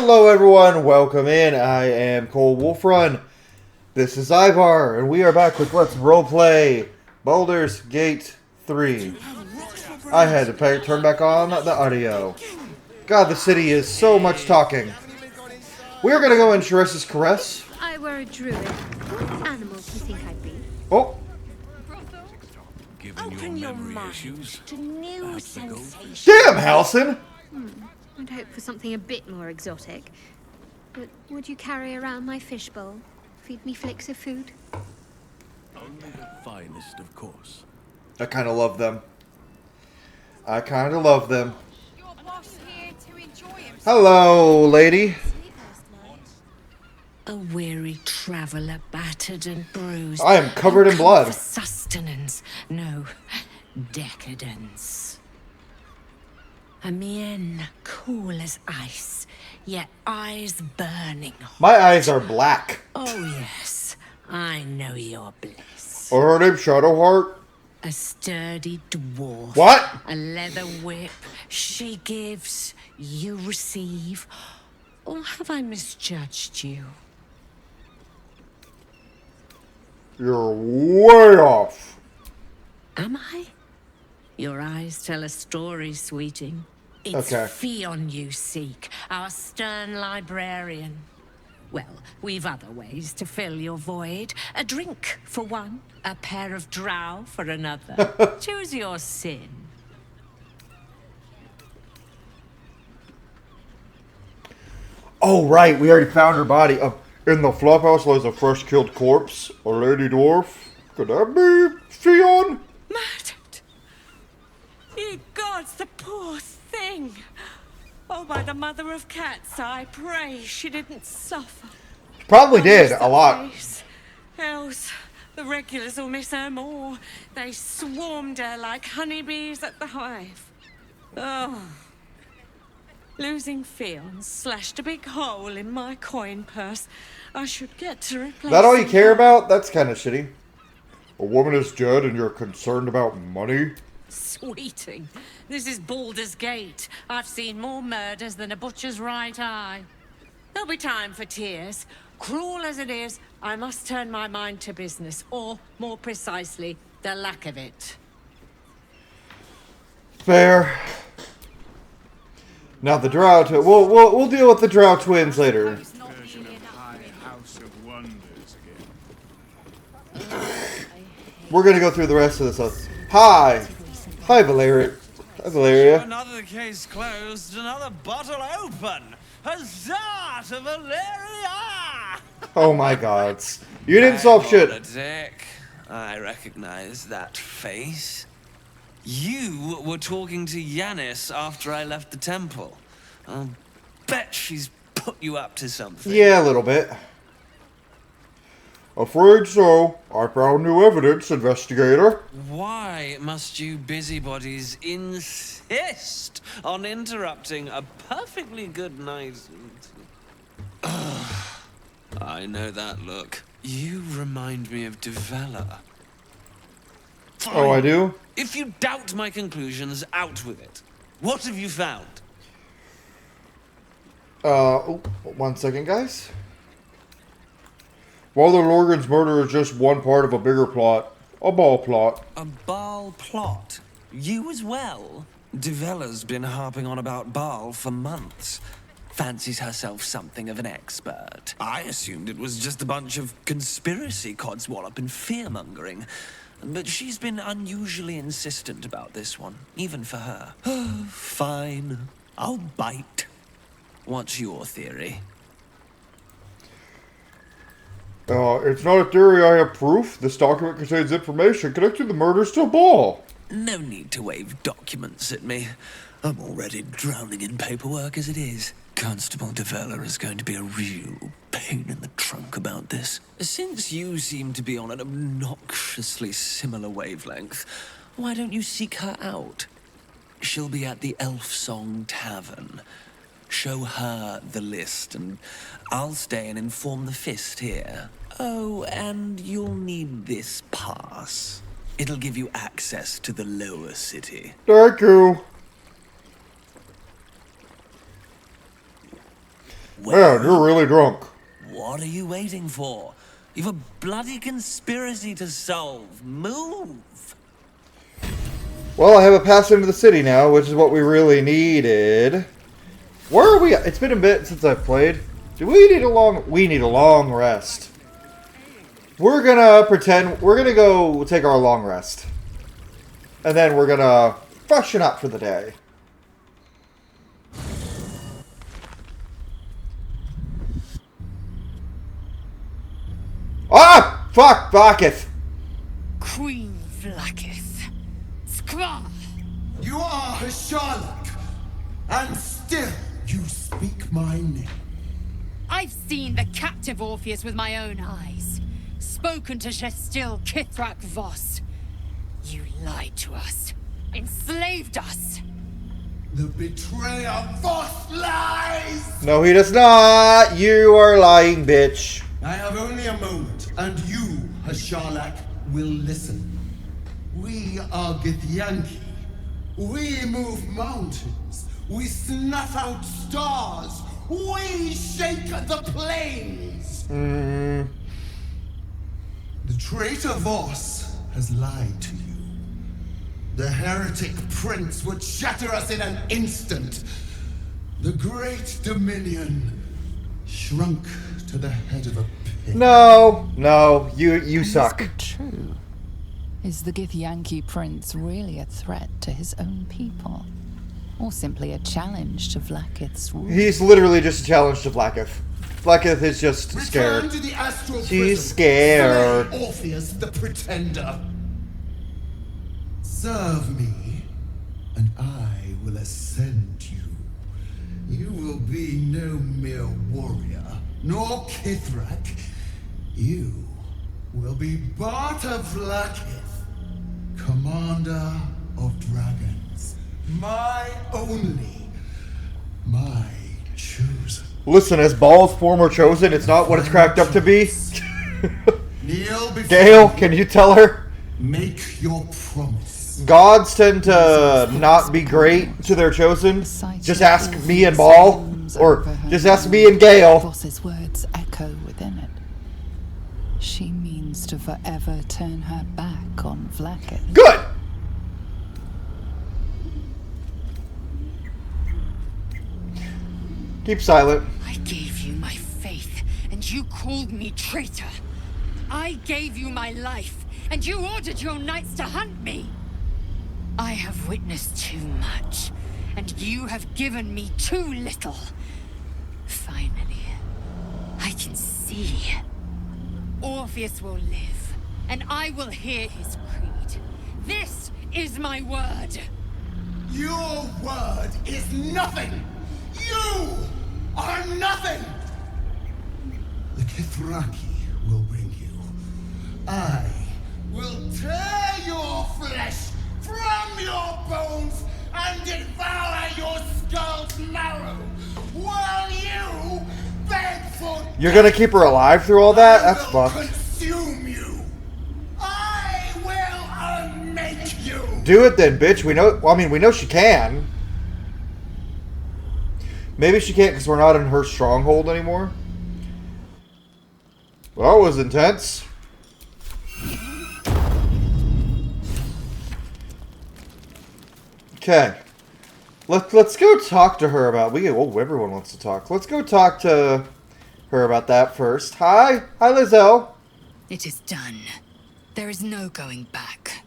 Hello everyone, welcome in. I am Cole Wolfrun. This is Ivar, and we are back with Let's Roleplay Baldur's Gate 3. I had to turn back on the audio. God, the city is so much talking. We are going to go in Sharessa's Caress. I were a druid. What animal do you think I'd be? Oh. Open your mind to new sensations. Damn, Halson! I'd hope for something a bit more exotic. But would you carry around my fishbowl? Feed me flicks of food? Only the finest, of course. I kind of love them. I kind of love them. Your boss here to enjoy himself. Hello, lady. A weary traveller, battered and bruised. I am covered in blood. For sustenance, no, decadence. A mien cool as ice, yet eyes burning. My eyes are black. Oh yes, I know your bliss. Her name's Shadowheart. A sturdy dwarf. What? A leather whip. She gives, you receive. Or have I misjudged you? You're way off. Am I? Your eyes tell a story, sweeting. It's Okay. Fion you seek, our stern librarian. Well, we've other ways to fill your void. A drink for one, a pair of drow for another. Choose your sin. Oh, right. We already found her body. In the flophouse lies a fresh killed corpse. A lady dwarf. Could that be Fion? Murdered! Ye gods, the poor thing! Oh, by the mother of cats, I pray she didn't suffer. Probably did. A lot. Else, the regulars will miss her more. They swarmed her like honeybees at the hive. Oh. Losing Fion slashed a big hole in my coin purse. I should get to replace That all you it. care about? That's kind of shitty. A woman is dead and you're concerned about money? Sweeting, this is Baldur's Gate. I've seen more murders than a butcher's right eye. There'll be time for tears. Cruel as it is, I must turn my mind to business, or, more precisely, the lack of it. Fair. Now the drow we'll deal with the drow twins later. Version of High House of Wonders again. We're gonna go through the rest of this. Hi, Valeria. Hi, Valeria. Another case closed, another bottle open. Huzzah to Valeria! Oh my God, you didn't solve shit. Dick. I recognize that face. You were talking to Yanis after I left the temple. I'll bet she's put you up to something. Yeah, a little bit. Afraid so. I found new evidence, investigator. Why must you busybodies insist on interrupting a perfectly good night? I know that look. You remind me of Devella. Oh, I do? If you doubt my conclusions, out with it. What have you found? Oh, 1 second, guys. Walter Lorgan's murder is just one part of a bigger plot. A ball plot. A Baal plot? You as well? Devella's been harping on about Baal for months. Fancies herself something of an expert. I assumed it was just a bunch of conspiracy codswallop and fear-mongering. But she's been unusually insistent about this one, even for her. Fine. I'll bite. What's your theory? It's not a theory, I have proof. This document contains information connecting the murders to a ball. No need to wave documents at me. I'm already drowning in paperwork as it is. Constable Devella is going to be a real pain in the trunk about this. Since you seem to be on an obnoxiously similar wavelength, why don't you seek her out? She'll be at the Elf Song Tavern. Show her the list, and I'll stay and inform the Fist here. Oh, and you'll need this pass. It'll give you access to the lower city. Thank you. Man, you're really drunk. What are you waiting for? You've a bloody conspiracy to solve. Move! Well, I have a pass into the city now, which is what we really needed. Where are we? It's been a bit since I've played. Do we need a long... We need a long rest. We're gonna pretend... We're gonna go take our long rest. And then we're gonna freshen up for the day. Ah! Fuck! Vakith! Queen Vlakith. Skra! You are Hasharlok, and still you speak my name. I've seen the captive Orpheus with my own eyes. Spoken to Shestil Kithrak Voss. You lied to us. Enslaved us. The betrayer Voss lies! No, he does not! You are lying, bitch. I have only a moment, and you, Hasharlok, will listen. We are Githyanki. We move mountains. We snuff out stars. We shake the plains. The traitor Voss has lied to you. The heretic prince would shatter us in an instant. The great dominion shrunk to the head of a pig. No, you suck. Must be true. Is the Githyanki prince really a threat to his own people? Or simply a challenge to Vlakith's rule? He's literally just a challenge to Vlakith. Vlakith is just scared. Return to the astral She's prison. scared. Slay Orpheus the pretender. Serve me, and I will ascend you. You will be no mere warrior, nor Kithrak. You will be Barta Vlakith, commander of dragons. My only, my chosen. Listen, as Baal's former chosen, it's not what it's cracked up to be. Kneel before Gale, me. can you tell her? Make your promise. Gods tend to not be great to their chosen. Just ask me and Baal, or just ask me and Gale. Voss's words echo within it. She means to forever turn her back on Vlakith. Good! Keep silent. I gave you my faith, and you called me traitor. I gave you my life, and you ordered your knights to hunt me. I have witnessed too much, and you have given me too little. Finally, I can see. Orpheus will live, and I will hear his creed. This is my word. Your word is nothing! You are nothing! The Kithraki will bring you. I will tear your flesh from your bones and devour your skull's marrow, while you beg for You're gonna keep her alive through all that? That's I will fucked. consume you. I will unmake you. Do it then, bitch. We know. Well, I mean, we know she can. Maybe she can't because we're not in her stronghold anymore. Well, that was intense. Okay. Let's go talk to her about... everyone wants to talk. Let's go talk to her about that first. Hi, Lizelle. It is done. There is no going back.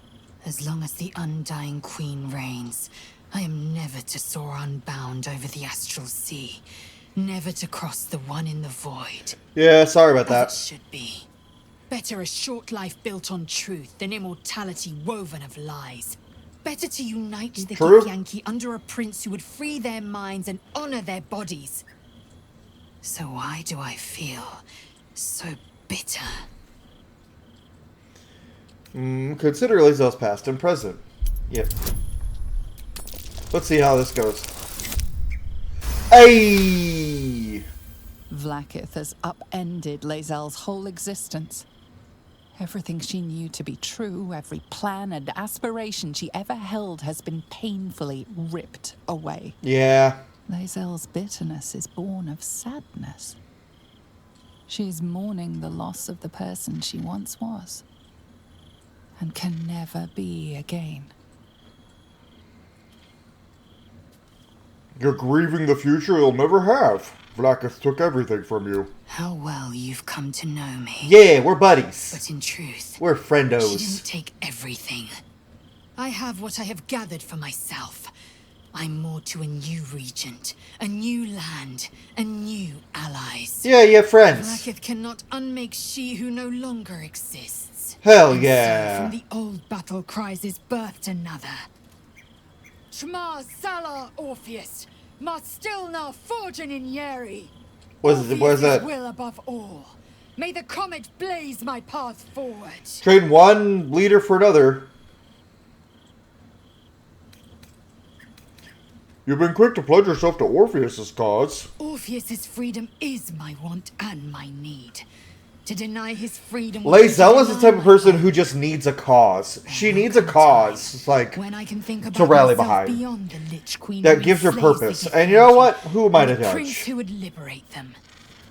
As long as the Undying Queen reigns, I am never to soar unbound over the astral sea. Never to cross the one in the void. Yeah, sorry about As that. it should be. Better a short life built on truth than immortality woven of lies. Better to unite the True. Githyanki under a prince who would free their minds and honor their bodies. So why do I feel so bitter? Consider Lizelle's past and present. Yep. Let's see how this goes. Hey! Vlakith has upended Lae'zel's whole existence. Everything she knew to be true, every plan and aspiration she ever held has been painfully ripped away. Yeah. Lae'zel's bitterness is born of sadness. She is mourning the loss of the person she once was, and can never be again. You're grieving the future you'll never have. Vlaakith took everything from you. How well you've come to know me. Yeah, we're buddies. But in truth, We're she friendos. didn't take everything. I have what I have gathered for myself. I'm more to a new regent, a new land, and new allies. Yeah, friends. Vlaakith cannot unmake she who no longer exists. Hell And yeah. so from the old battle cries is birthed another. Shma Salar Orpheus, Marstilna Forgin in Yeri. What is that? Will above all. May the comet blaze my path forward. Trade one leader for another. You've been quick to pledge yourself to Orpheus's cause. Orpheus's freedom is my want and my need. To deny his freedom... Lae'zel is the type of person who just needs a cause. She needs a cause, like, when I can think to rally myself behind. Beyond the Lich Queen That who gives her enslaves purpose. the And you know what? Githyanki, Who am I to and the prince judge? who would liberate them.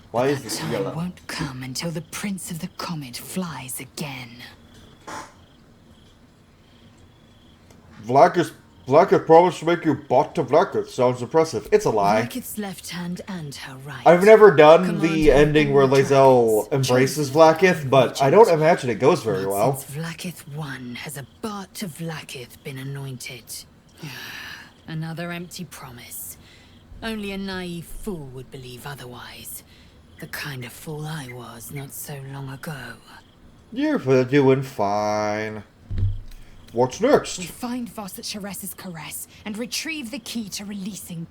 Why is That this time yellow? won't come until the Prince of the Comet flies again. Vlaakith promised to make you bot to Vlaakith. Sounds impressive. It's a lie. Vlaakith's left hand and her right. I've never done Commander the of ending where all Lae'zel dragons, embraces chosen Vlaakith, but I don't regent. imagine it goes very Not well. Since Vlaakith won, has a Bart to Vlaakith been anointed. Another empty promise. Only a naive fool would believe otherwise. The kind of fool I was not so long ago. You're doing fine. What's next? We find Voss at Sharess's caress and retrieve the key to releasing.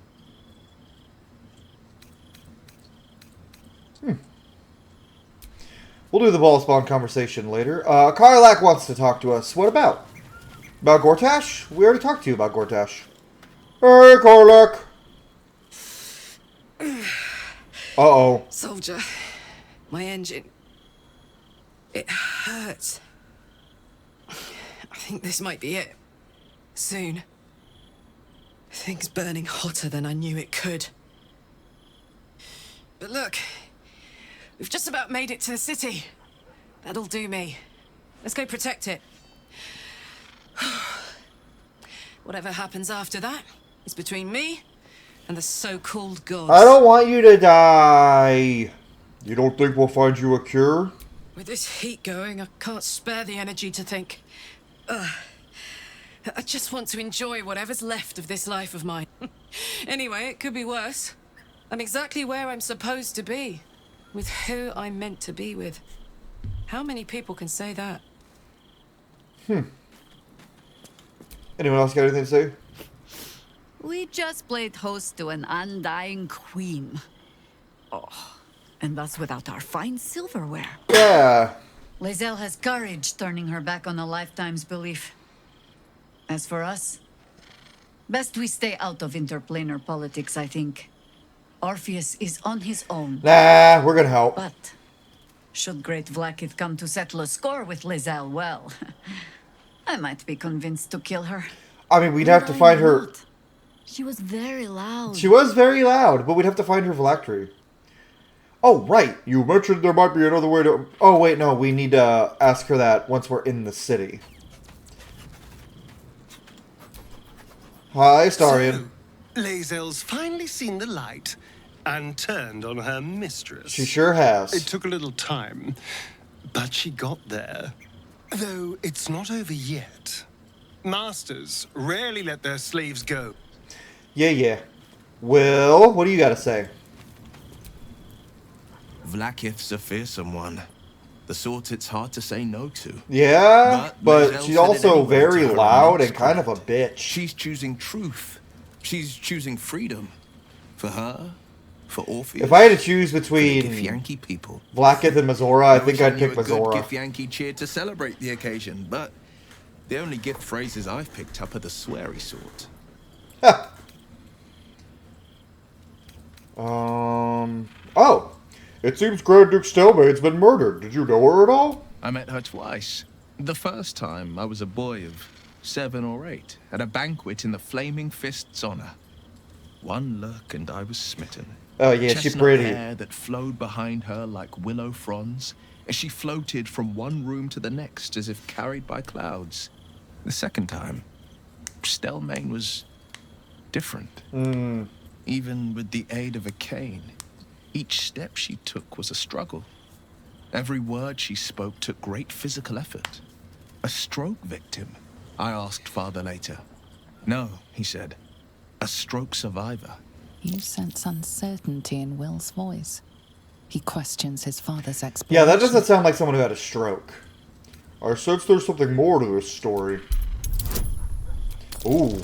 We'll do the ball spawn conversation later. Karlak wants to talk to us. What about? About Gortash? We already talked to you about Gortash. Hey, Karlak! Uh-oh. Soldier, my engine. It hurts. I think this might be it. Soon. Things burning hotter than I knew it could. But look, we've just about made it to the city. That'll do me. Let's go protect it. Whatever happens after that is between me and the so-called gods. I don't want you to die. You don't think we'll find you a cure? With this heat going, I can't spare the energy to think. I just want to enjoy whatever's left of this life of mine. Anyway, it could be worse. I'm exactly where I'm supposed to be. With who I'm meant to be with. How many people can say that? Anyone else got anything to say? We just played host to an undying queen. Oh, and that's without our fine silverware. Yeah. Lae'zel has courage turning her back on a lifetime's belief. As for us, best we stay out of interplanar politics, I think. Orpheus is on his own. Nah, we're gonna help. But should great Vlaakith come to settle a score with Lae'zel, well, I might be convinced to kill her. I mean, we'd have to find her... She was very loud. She was very loud, but we'd have to find her phylactery. Oh, right. You mentioned there might be another way to... Oh, wait, no. We need to ask her that once we're in the city. Hi, Starion. So, Lae'zel's finally seen the light and turned on her mistress. She sure has. It took a little time, but she got there. Though it's not over yet. Masters rarely let their slaves go. Yeah. Will, what do you got to say? Vlaakith's a fearsome one. The sort it's hard to say no to. Yeah, but Lae'zel she's said it also anyway to very her loud immense and kind of a credit. bitch. She's choosing truth. She's choosing freedom. For her, for Orpheus. If I had to choose for the between Githyanki people. Vlaakith and Mazora, I think wish I'd knew pick a good Mazora. Githyanki cheered to celebrate the occasion, but the only gift phrases I've picked up are the sweary sort. Oh. It seems Grand Duke Stelmade's been murdered. Did you know her at all? I met her twice. The first time, I was a boy of 7 or 8, at a banquet in the Flaming Fist's honor. One look and I was smitten. Oh yeah, she's Chestnut pretty. hair that flowed behind her like willow fronds as she floated from one room to the next as if carried by clouds. The second time, Stelmane was different. Even with the aid of a cane, each step she took was a struggle. Every word she spoke took great physical effort. A stroke victim, I asked Father later. No, he said. A stroke survivor. You sense uncertainty in Will's voice. He questions his father's explanation. Yeah, that doesn't sound like someone who had a stroke. I sense there's something more to this story. Ooh.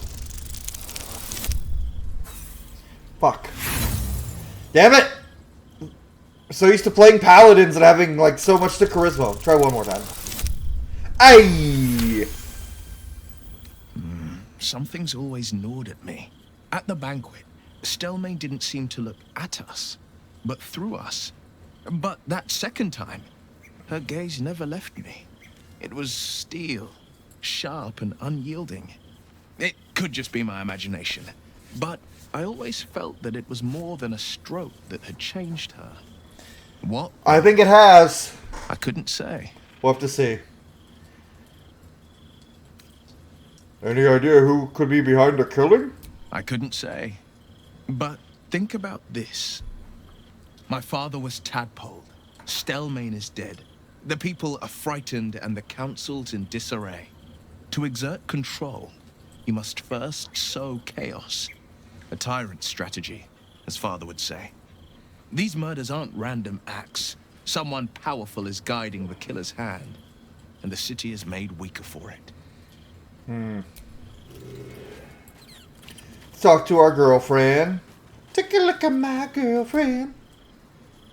Fuck. Damn it! So used to playing paladins and having like so much to charisma. Try one more time. Aye. Something's always gnawed at me. At the banquet, Stelmane didn't seem to look at us, but through us. But that second time, her gaze never left me. It was steel, sharp and unyielding. It could just be my imagination, but I always felt that it was more than a stroke that had changed her. What? I think it has. I couldn't say. We'll have to see. Any idea who could be behind the killing? I couldn't say. But think about this. My father was tadpoled. Stelmane is dead. The people are frightened and the council's in disarray. To exert control, you must first sow chaos. A tyrant's strategy, as father would say. These murders aren't random acts. Someone powerful is guiding the killer's hand, and the city is made weaker for it. Talk to our girlfriend. Take a look at my girlfriend.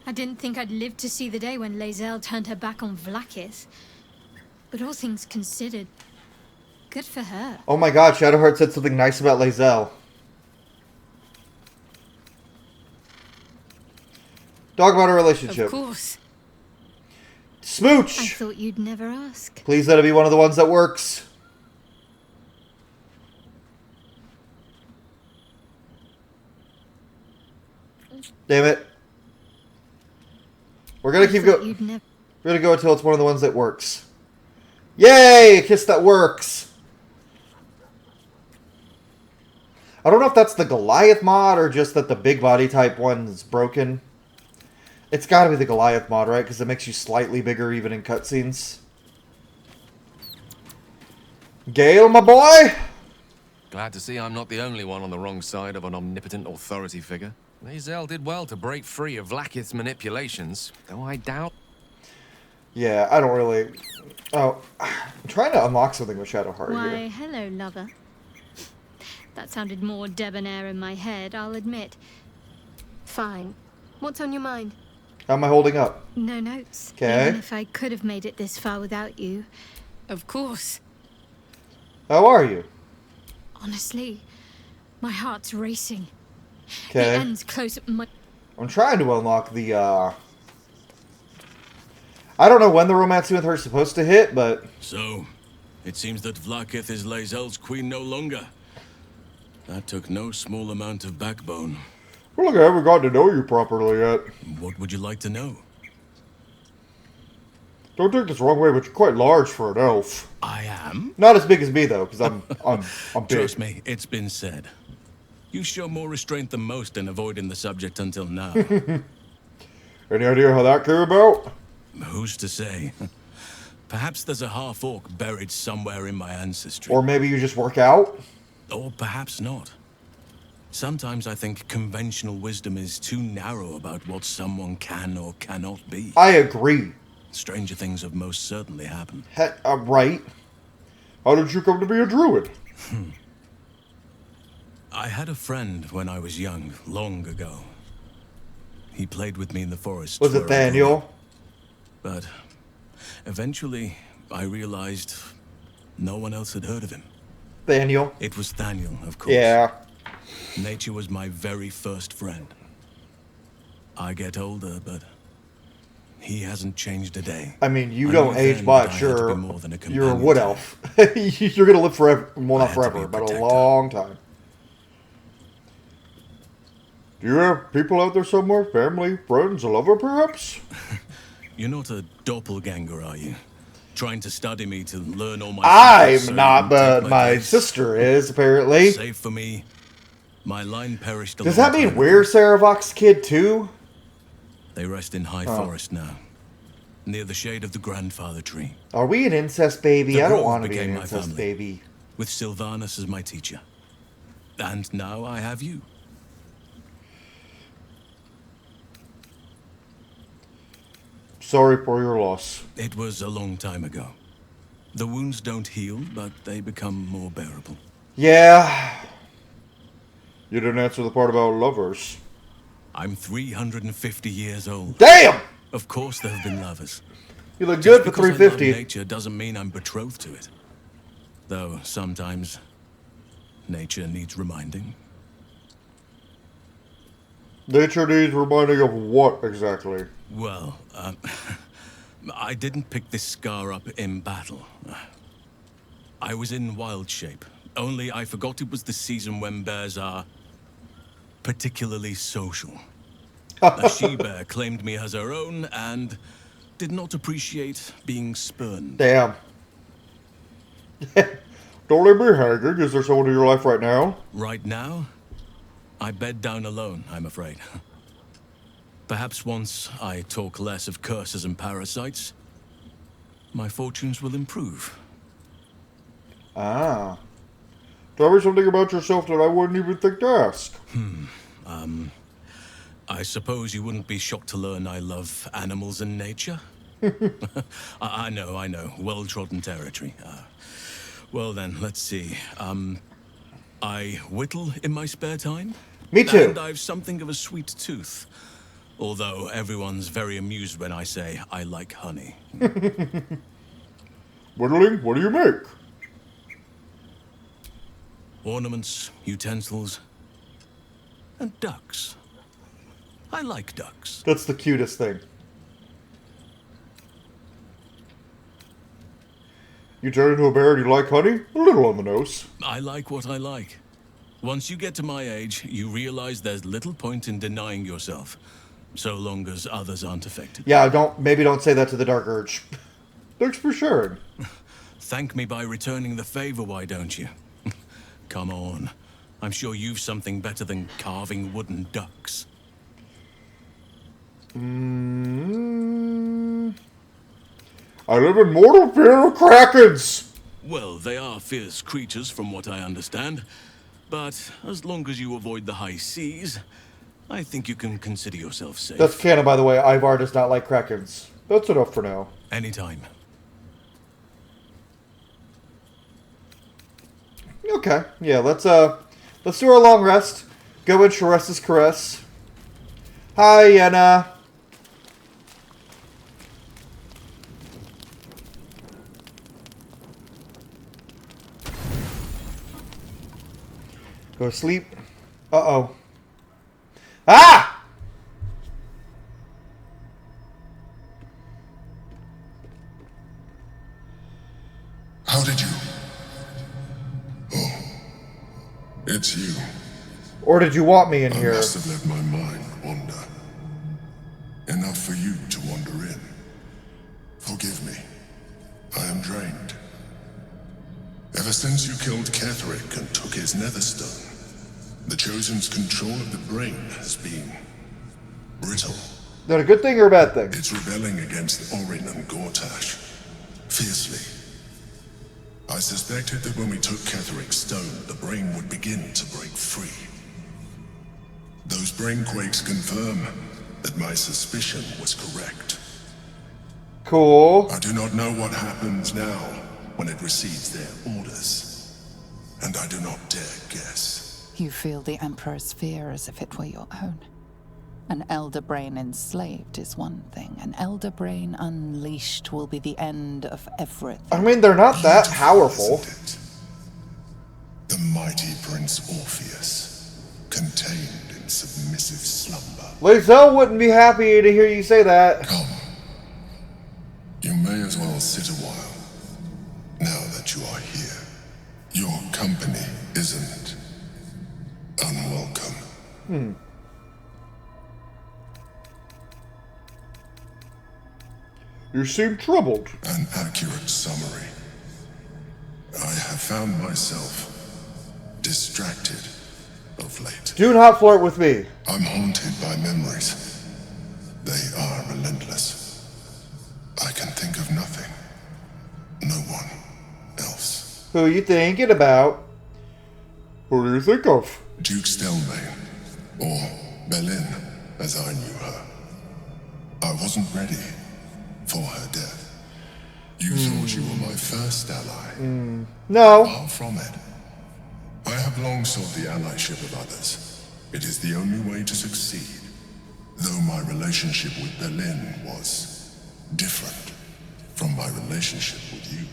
I didn't think I'd live to see the day when Lae'zel turned her back on Vlaakith. But all things considered, good for her. Oh my god, Shadowheart said something nice about Lae'zel. Talk about our relationship. Of course. Smooch! I thought you'd never ask. Please let it be one of the ones that works. Damn it. We're gonna keep going. We're gonna go until it's one of the ones that works. Yay! A kiss that works! I don't know if that's the Goliath mod or just that the big body type one is broken. It's gotta be the Goliath mod, right? Because it makes you slightly bigger even in cutscenes. Gale, my boy! Glad to see I'm not the only one on the wrong side of an omnipotent authority figure. Lae'zel did well to break free of Vlaakith's manipulations, though I doubt... Yeah, I don't really... Oh, I'm trying to unlock something with Shadowheart Why, here. hello, lover. That sounded more debonair in my head, I'll admit. Fine. What's on your mind? How am I holding up? No notes. Okay. Even if I could have made it this far without you. Of course. How are you? Honestly, my heart's racing. Okay. The end's close at my... I'm trying to unlock the, I don't know when the romance with her is supposed to hit, but... So, it seems that Vlaakith is Lae'zel's queen no longer. That took no small amount of backbone. Well, look, I haven't gotten to know you properly yet. What would you like to know? Don't take this the wrong way, but you're quite large for an elf. I am? Not as big as me, though, because I'm big. Trust me, it's been said. You show more restraint than most in avoiding the subject until now. Any idea how that came about? Who's to say? Perhaps there's a half-orc buried somewhere in my ancestry. Or maybe you just work out? Or perhaps not. Sometimes I think conventional wisdom is too narrow about what someone can or cannot be. I agree. Stranger things have most certainly happened. Right. How did you come to be a druid? I had a friend when I was young, long ago. He played with me in the forest. Was it Daniel? But eventually, I realized no one else had heard of him. Daniel? It was Daniel, of course. Yeah. Nature was my very first friend. I get older, but he hasn't changed a day. I mean, you don't age much. You're a wood elf. You're gonna live forever. Well, not forever, but a long time. Do you have people out there somewhere? Family, friends, a lover, perhaps? You're not a doppelganger, are you? Trying to study me to learn all my secrets so I'm you not, can but take my place? sister is, apparently. Save for me. My line perished a Does long that mean time we're ago. Saravok's kid, too? They rest in high forest now, near the shade of the grandfather tree. Are we an incest baby? The I don't grove want to be became an my incest family, baby. with Sylvanus as my teacher. And now I have you. Sorry for your loss. It was a long time ago. The wounds don't heal, but they become more bearable. Yeah. You didn't answer the part about lovers. I'm 350 years old. Damn! Of course there have been lovers. You look Just good for because I love 350. nature doesn't mean I'm betrothed to it. Though sometimes nature needs reminding. Nature needs reminding of what exactly? Well, I didn't pick this scar up in battle. I was in wild shape. Only I forgot it was the season when bears are particularly social. A she-bear claimed me as her own and did not appreciate being spurned. Damn. Don't leave me hanging. Is there someone in your life right now? Right now, I bed down alone, I'm afraid. Perhaps once I talk less of curses and parasites, my fortunes will improve. Ah. Tell me something about yourself that I wouldn't even think to ask. I suppose you wouldn't be shocked to learn I love animals and nature? I know. Well-trodden territory. Well then, let's see. I whittle in my spare time. Me too. And I've something of a sweet tooth. Although everyone's very amused when I say I like honey. Whittling? What do you make? Ornaments, utensils, and ducks. I like ducks. That's the cutest thing. You turn into a bear and you like honey? A little on the nose. I like what I like. Once you get to my age, you realize there's little point in denying yourself, so long as others aren't affected. Yeah, maybe don't say that to the Dark Urge. Thanks for sharing. Thank me by returning the favor, why don't you? Come on. I'm sure you've something better than carving wooden ducks. I live in mortal fear of krakens. Well, they are fierce creatures from what I understand. But as long as you avoid the high seas, I think you can consider yourself safe. That's canon, by the way. Ivar does not like krakens. That's enough for now. Anytime. Okay. Yeah, let's do our long rest. Go in Shares's caress. Hi, Yenna. Go to sleep. Uh-oh. Ah! How did you? Oh. It's you. Or did you want me in I here? must have let my mind wander. Enough for you to wander in. Forgive me. I am drained. Ever since you killed Ketheric and took his netherstone, the Chosen's control of the brain has been brittle. Is that a good thing or a bad thing? It's rebelling against Orin and Gortash. Fiercely. I suspected that when we took Ketheric's stone, the brain would begin to break free. Those brainquakes confirm that my suspicion was correct. Cool. I do not know what happens now when it receives their orders. And I do not dare guess. You feel the Emperor's fear as if it were your own. An elder brain enslaved is one thing. An elder brain unleashed will be the end of everything. I mean, they're not that powerful. The mighty Prince Orpheus, contained in submissive slumber. Lae'zel wouldn't be happy to hear you say that. Come. You may as well sit a while, now that you are here. Your company isn't unwelcome. You seem troubled. An accurate summary. I have found myself distracted of late. Do not flirt with me. I'm haunted by memories. They are relentless. I can think of nothing. No one else. Who are you thinking about? Who do you think of? Duke Stelmane, or Belin, as I knew her. I wasn't ready for her death. You thought you were my first ally. No. Far from it. I have long sought the allyship of others. It is the only way to succeed. Though my relationship with Belin was different from my relationship with you.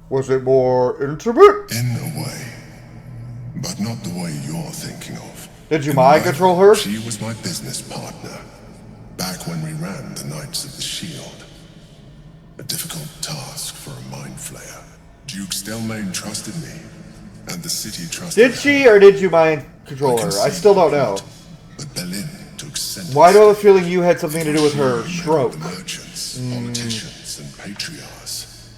Was it more intimate? In a way. But not the way you're thinking of. Did you mind control her? She was my business partner. Back when we ran the Knights of the Shield. A difficult task for a mind flayer. Duke Stelmane trusted me. And the city trusted Did she or did you mind control her? I still don't know. But Belin took sentence. Why do I have a feeling you had something to do with her stroke? Merchants, politicians, and patriarchs.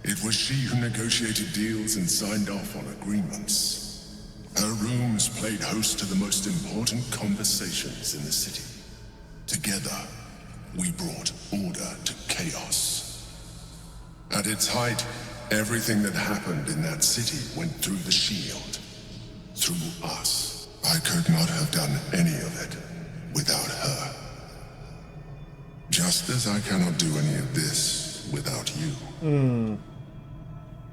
It was she who negotiated deals and signed off on agreements. Her rooms played host to the most important conversations in the city. Together, we brought order to chaos. At its height, everything that happened in that city went through the shield. Through us. I could not have done any of it without her. Just as I cannot do any of this without you.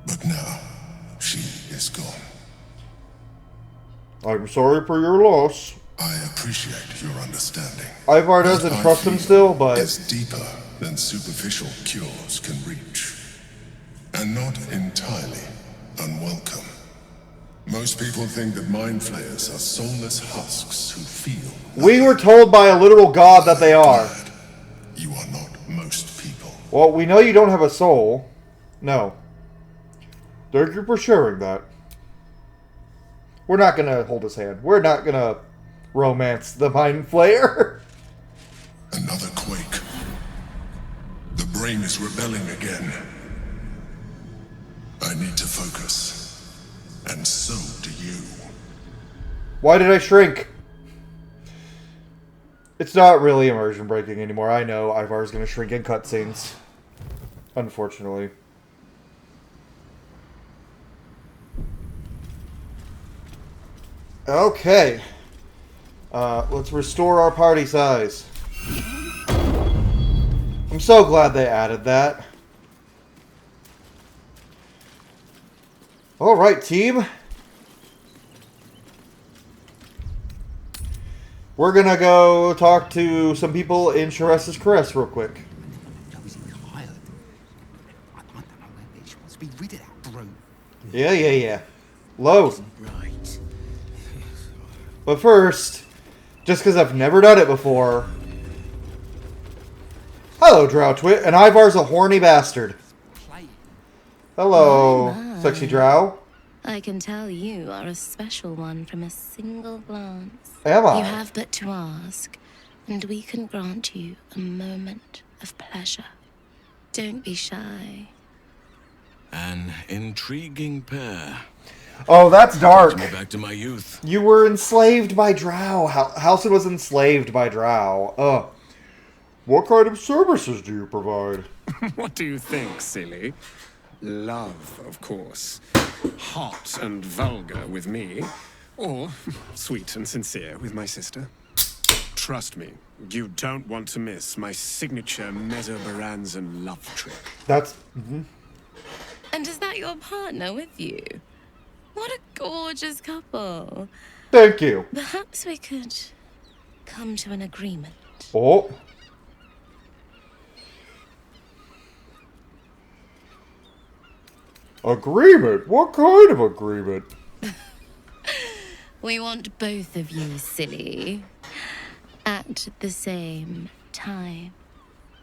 But now, she is gone. I'm sorry for your loss. I appreciate your understanding. Ivar doesn't trust him still, but it's deeper than superficial cures can reach. And not entirely unwelcome. Most people think that mind flayers are soulless husks who feel. We were told by a literal god that they are. You are not most people. Well, we know you don't have a soul. No. Thank you for sharing that. We're not gonna hold his hand. We're not gonna romance the mind flayer. Another quake. The brain is rebelling again. I need to focus. And so do you. Why did I shrink? It's not really immersion breaking anymore. I know Ivar's gonna shrink in cutscenes. Unfortunately. Okay. Let's restore our party size. I'm so glad they added that. Alright, team. We're gonna go talk to some people in Sharessa's Caress real quick. Yeah. Load. But first, just because I've never done it before. Hello, Drowtwit, and Ivar's a horny bastard. Hello, sexy Drow. I can tell you are a special one from a single glance. Am I? You have but to ask, and we can grant you a moment of pleasure. Don't be shy. An intriguing pair. Oh, that's dark. Takes me back to my youth. You were enslaved by Drow. Halsin was enslaved by Drow. What kind of services do you provide? What do you think, silly? Love, of course. Hot and vulgar with me, or sweet and sincere with my sister. Trust me, you don't want to miss my signature Mesobaranzan love trick. That's... And is that your partner with you? What a gorgeous couple. Thank you. Perhaps we could come to an agreement. Oh. Agreement? What kind of agreement? We want both of you, silly, at the same time.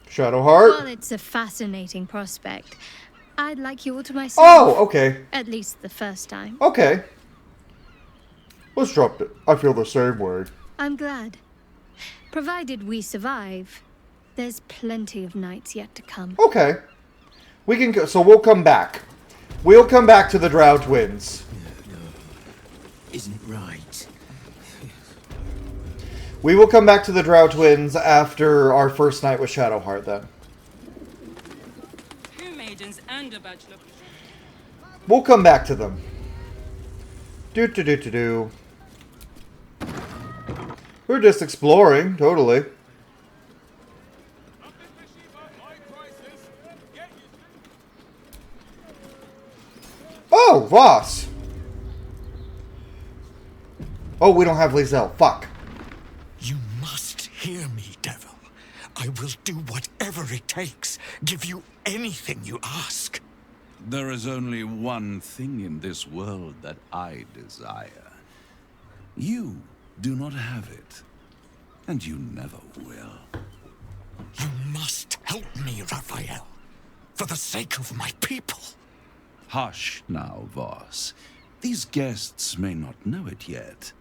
Shadowheart? Well, it's a fascinating prospect. I'd like you all to myself. Oh, okay. At least the first time. Okay. Let's drop it. I feel the same way. I'm glad. Provided we survive, there's plenty of nights yet to come. Okay. We can go, so we'll come back. We'll come back to the Drow twins. Isn't right. We will come back to the Drow twins after our first night with Shadowheart then. Two maidens and a bachelor. We'll come back to them. Do. We're just exploring, totally. Oh, Voss! Oh, we don't have Lizelle. Fuck. You must hear me, devil. I will do whatever it takes. Give you anything you ask. There is only one thing in this world that I desire. You do not have it, and you never will. You must help me, Raphael. For the sake of my people. Hush now, Voss. These guests may not know it yet,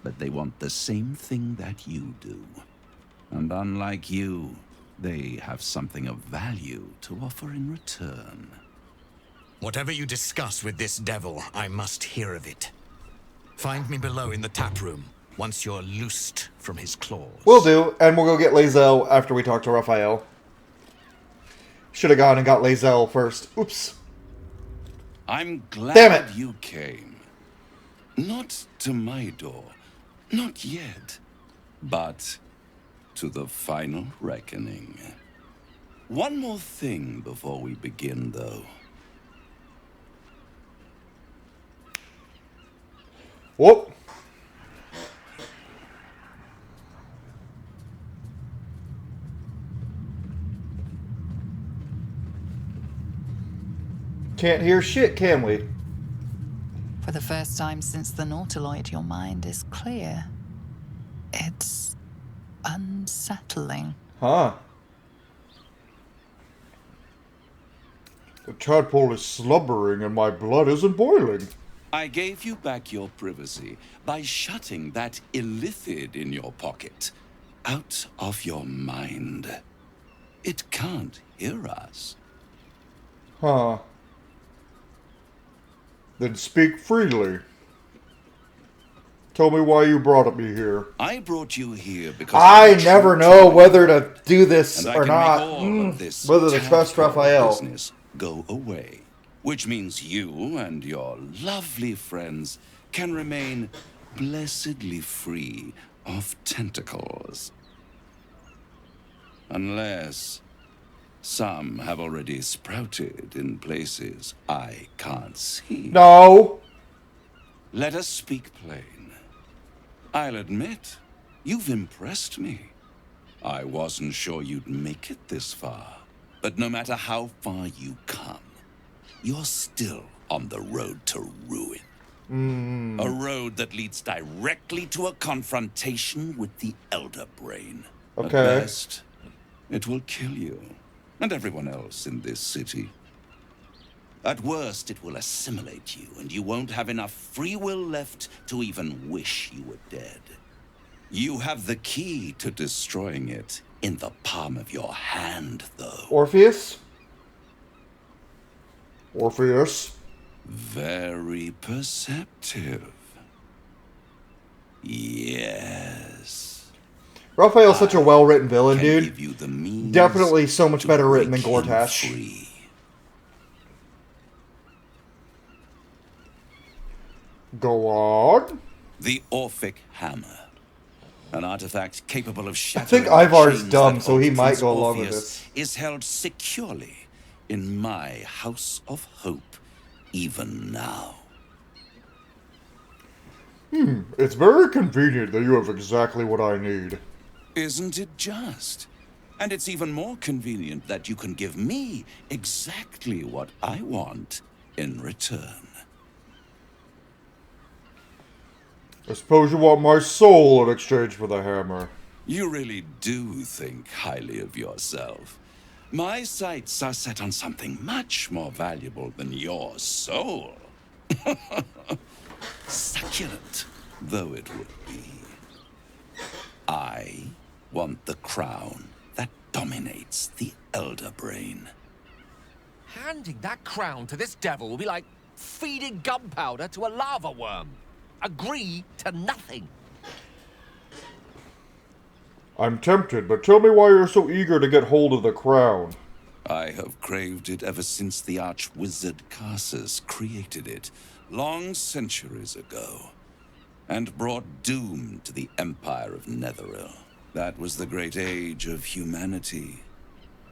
but they want the same thing that you do. And unlike you, they have something of value to offer in return. Whatever you discuss with this devil, I must hear of it. Find me below in the tap room, once you're loosed from his claws. Will do, and we'll go get Lizelle after we talk to Raphael. Should have gone and got Lizelle first. Oops. I'm glad Damn it. You came. Not to my door, not yet, but to the final reckoning. One more thing before we begin, though. Whoop. Can't hear shit, can we? For the first time since the Nautiloid, your mind is clear. It's unsettling. Huh. The tadpole is slumbering and my blood isn't boiling. I gave you back your privacy by shutting that illithid in your pocket out of your mind. It can't hear us. Huh. Then speak freely. Tell me why you brought me here. I brought you here because I never know whether to do this and or I can not. make all of this Whether to trust tadpole Raphael. business go away, which means you and your lovely friends can remain blessedly free of tentacles. Unless some have already sprouted in places I can't see. No. Let us speak plain. I'll admit, you've impressed me. I wasn't sure you'd make it this far. But no matter how far you come, you're still on the road to ruin. A road that leads directly to a confrontation with the Elder Brain. Okay. At best, it will kill you and everyone else in this city. At worst, it will assimilate you, and you won't have enough free will left to even wish you were dead. You have the key to destroying it in the palm of your hand, though. Orpheus? Orpheus? Very perceptive. Yes. Raphael's such a well-written villain, can dude. give you the means Definitely so much to better written than break him Gortash. free. Go on. The Orphic Hammer. An artifact capable of I shattering think Ivar's chains dumb, that so he hold might Prince go along with Orpheus this. is held securely in my House of Hope, even now. It's very convenient that you have exactly what I need. Isn't it just? And it's even more convenient that you can give me exactly what I want in return. I suppose you want my soul in exchange for the hammer. You really do think highly of yourself. My sights are set on something much more valuable than your soul. Succulent though it would be. I want the crown that dominates the Elder Brain. Handing that crown to this devil will be like feeding gunpowder to a lava worm. Agree to nothing. I'm tempted, but tell me why you're so eager to get hold of the crown. I have craved it ever since the arch-wizard Karsus created it, long centuries ago, and brought doom to the Empire of Netheril. That was the great age of humanity,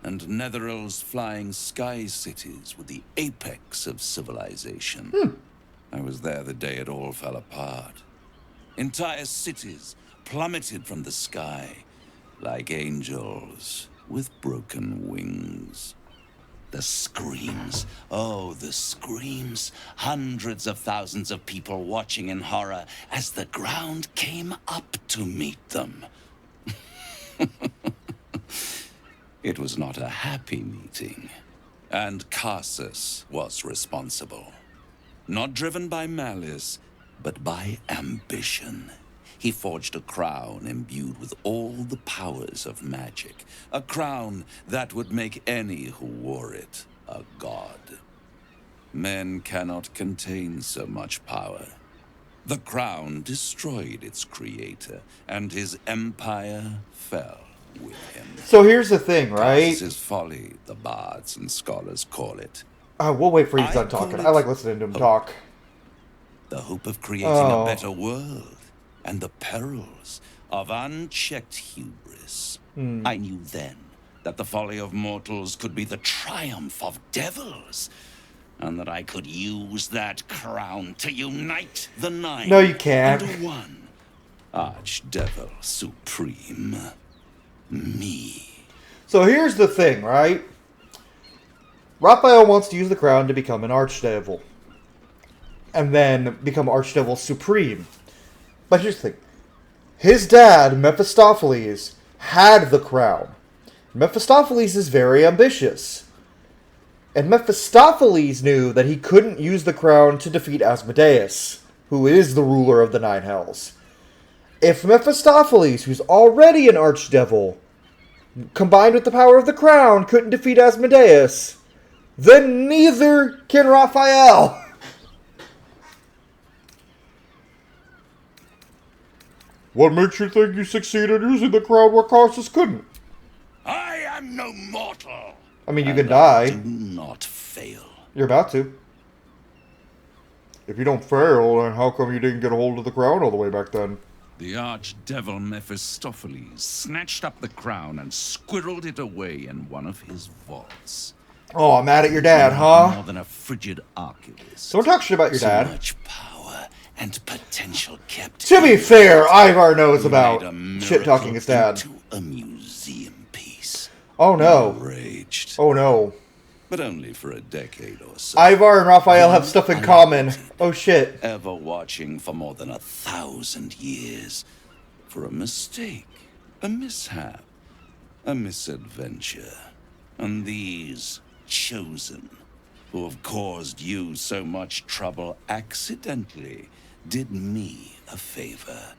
and Netheril's flying sky cities were the apex of civilization. I was there the day it all fell apart. Entire cities plummeted from the sky, like angels with broken wings. The screams, oh, the screams. Hundreds of thousands of people watching in horror as the ground came up to meet them. It was not a happy meeting, and Karsus was responsible. Not driven by malice, but by ambition. He forged a crown imbued with all the powers of magic. A crown that would make any who wore it a god. Men cannot contain so much power. The crown destroyed its creator, and his empire fell with him. So here's the thing, right? This is folly, the bards and scholars call it. We'll wait for you to start talking. I like listening to him talk. The hope of creating a better world, and the perils of unchecked hubris. I knew then that the folly of mortals could be the triumph of devils, and that I could use that crown to unite the nine. No, you can't. Under one Archdevil Supreme. Me. So here's the thing, right? Raphael wants to use the crown to become an Archdevil. And then become Archdevil Supreme. But here's the thing. His dad, Mephistopheles, had the crown. Mephistopheles is very ambitious. And Mephistopheles knew that he couldn't use the crown to defeat Asmodeus, who is the ruler of the Nine Hells. If Mephistopheles, who's already an archdevil, combined with the power of the crown, couldn't defeat Asmodeus, then neither can Raphael. What makes you think you succeeded using the crown where Karsus couldn't? I am no mortal. I mean, you can die. Do not fail. You're about to. If you don't fail, then how come you didn't get a hold of the crown all the way back then? The archdevil Mephistopheles snatched up the crown and squirreled it away in one of his vaults. Oh, I'm mad at your dad, huh? More than a frigid arculus. Don't talk shit about your dad. So much power and potential kept. To be fair, Ivar knows about shit-talking his dad. Into a museum piece. Oh no. Enraged. Oh no. But only for a decade or so. Ivar and Raphael have stuff in common. Oh shit. Ever watching for more than 1,000 years. For a mistake, a mishap, a misadventure. And these chosen, who have caused you so much trouble accidentally, did me a favor.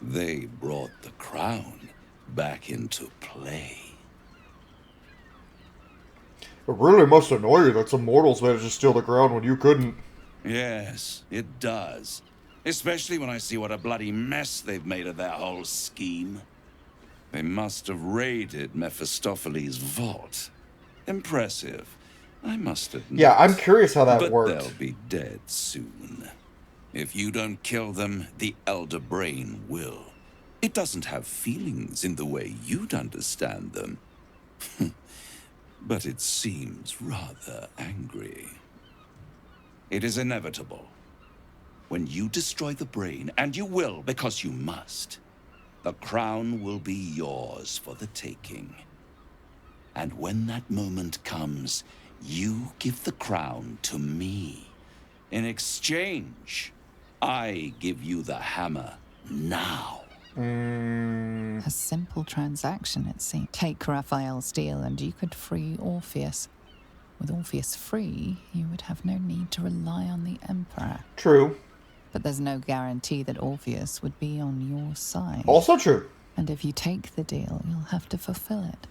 They brought the crown back into play. It really must annoy you that some mortals managed to steal the crown when you couldn't. Yes, it does. Especially when I see what a bloody mess they've made of their whole scheme. They must have raided Mephistopheles' vault. Impressive, I must admit. Yeah, I'm curious how that worked. But they'll be dead soon. If you don't kill them, the Elder Brain will. It doesn't have feelings in the way you'd understand them. But it seems rather angry. It is inevitable. When you destroy the brain, and you will because you must, the crown will be yours for the taking. And when that moment comes, you give the crown to me. In exchange, I give you the hammer now. A simple transaction, it seemed. Take Raphael's deal and you could free Orpheus. With Orpheus free, you would have no need to rely on the Emperor. True. But there's no guarantee that Orpheus would be on your side. Also true. And if you take the deal, you'll have to fulfill it.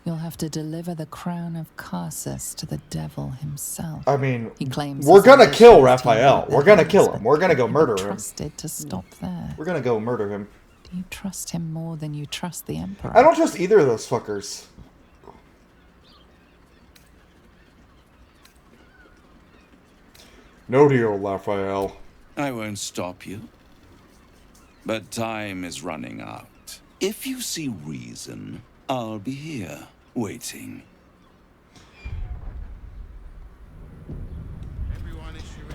You'll have to deliver the crown of Karsus to the devil himself. I mean, he claims we're gonna kill his team Raphael. with We're their gonna kill hands, him. We're gonna go but murder him. trusted to stop there. We're gonna go murder him. Do you trust him more than you trust the Emperor? I don't trust either of those fuckers. No deal, Raphael. I won't stop you. But time is running out. If you see reason, I'll be here, waiting.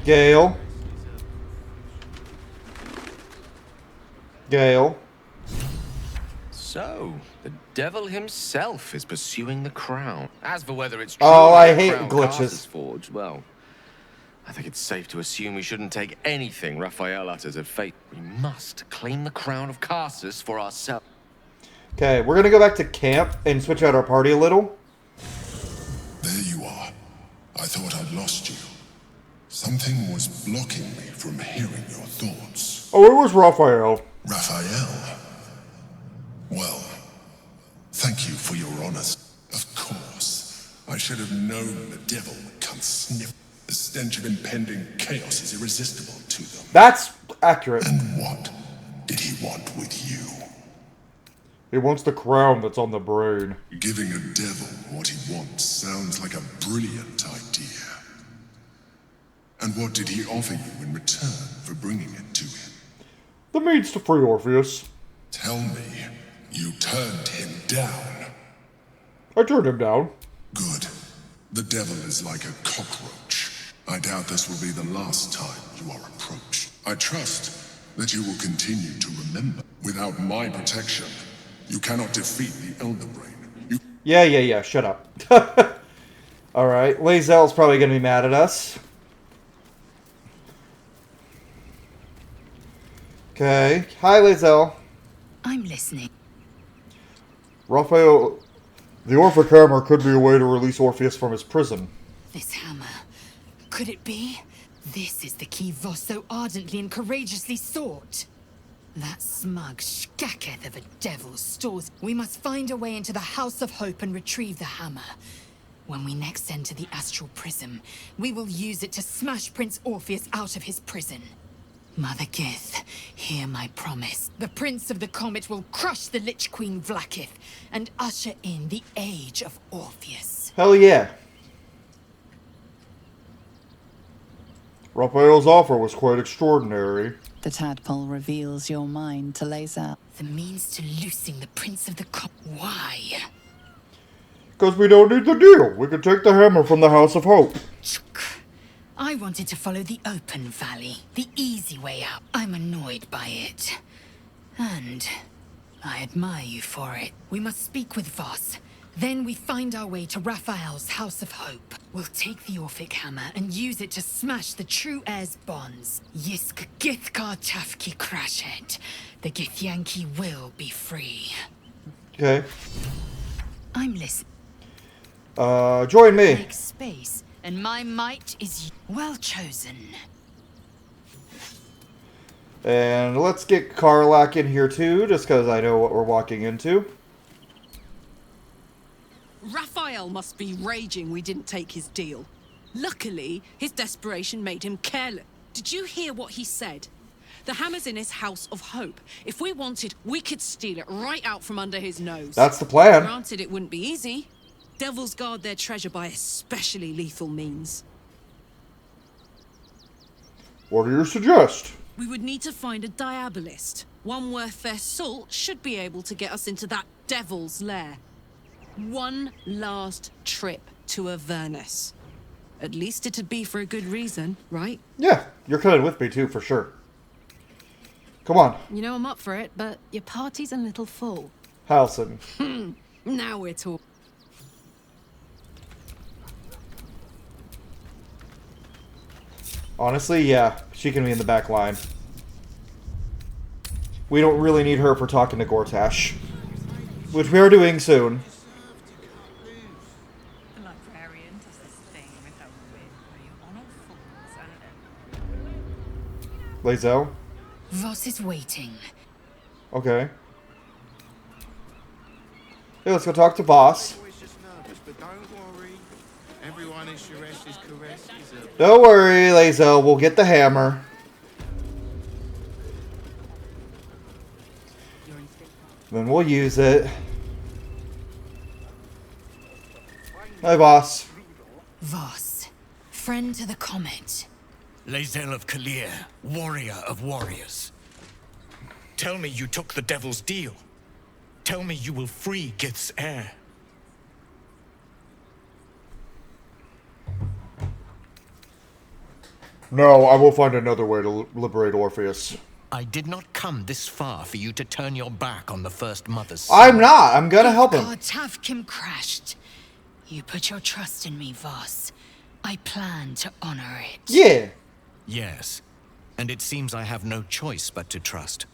Gale. Gale. So, the devil himself is pursuing the crown. As for whether it's true Oh, I that the hate crown glitches. Karsus forged, well, I think it's safe to assume we shouldn't take anything Raphael utters at fate. We must claim the crown of Karsus for ourselves. Okay, we're gonna go back to camp and switch out our party a little. There you are. I thought I'd lost you. Something was blocking me from hearing your thoughts. Oh, it was Raphael. Raphael? Well, thank you for your honesty. Of course. I should have known the devil would come sniff. The stench of impending chaos is irresistible to them. That's accurate. And what did he want with you? He wants the crown that's on the brain. Giving a devil what he wants sounds like a brilliant idea. And what did he offer you in return for bringing it to him? The means to free Orpheus. Tell me, you turned him down. I turned him down. Good. The devil is like a cockroach. I doubt this will be the last time you are approached. I trust that you will continue to remember. Without my protection, you cannot defeat the Elder Brain. Yeah, shut up. Alright, Lae'zel's probably gonna be mad at us. Okay. Hi, Lae'zel. I'm listening. Raphael, the Orphic Hammer could be a way to release Orpheus from his prison. This hammer. Could it be? This is the key Voss so ardently and courageously sought. That smug shkacketh of a devil stores. We must find a way into the House of Hope and retrieve the hammer. When we next enter the Astral Prism, we will use it to smash Prince Orpheus out of his prison. Mother Gith, hear my promise. The Prince of the Comet will crush the Lich Queen Vlaakith and usher in the Age of Orpheus. Hell yeah. Raphael's offer was quite extraordinary. The tadpole reveals your mind to Lae'zel. The means to loosing the Prince of the Comet. Why? Because we don't need the deal. We can take the hammer from the House of Hope. I wanted to follow the open valley, the easy way out. I'm annoyed by it. And I admire you for it. We must speak with Voss. Then we find our way to Raphael's House of Hope. We'll take the Orphic Hammer and use it to smash the True Heir's bonds. Yisk Githkar Tafki Crashet. The Githyanki will be free. Okay. I'm listening. Join me. Make space, and my might is well chosen. And let's get Karlach in here too, just because I know what we're walking into. Raphael must be raging we didn't take his deal. Luckily, his desperation made him careless. Did you hear what he said? The hammer's in his House of Hope. If we wanted, we could steal it right out from under his nose. That's the plan. Granted, it wouldn't be easy. Devils guard their treasure by especially lethal means. What do you suggest? We would need to find a diabolist. One worth their salt should be able to get us into that devil's lair. One last trip to Avernus. At least it'd be for a good reason, right? Yeah, you're coming with me too, for sure. Come on. You know I'm up for it, but your party's a little full. Halson. Now we're talking. Honestly, yeah, she can be in the back line. We don't really need her for talking to Gortash. Which we are doing soon. The librarian does this thing with her wit where you honor fools and Lae'zel? Voss is waiting. Okay. Hey, let's go talk to boss. Don't worry, Lae'zel. We'll get the hammer. Then we'll use it. Hi, boss. Voss, friend to the comet. Lae'zel of Kalir, warrior of warriors. Tell me you took the Devil's deal. Tell me you will free Gith's heir. No, I will find another way to liberate Orpheus. I did not come this far for you to turn your back on the First Mother's son. I'm not. I'm gonna help him. Gods have Kim crashed. You put your trust in me, Voss. I plan to honor it. Yeah. Yes. And it seems I have no choice but to trust.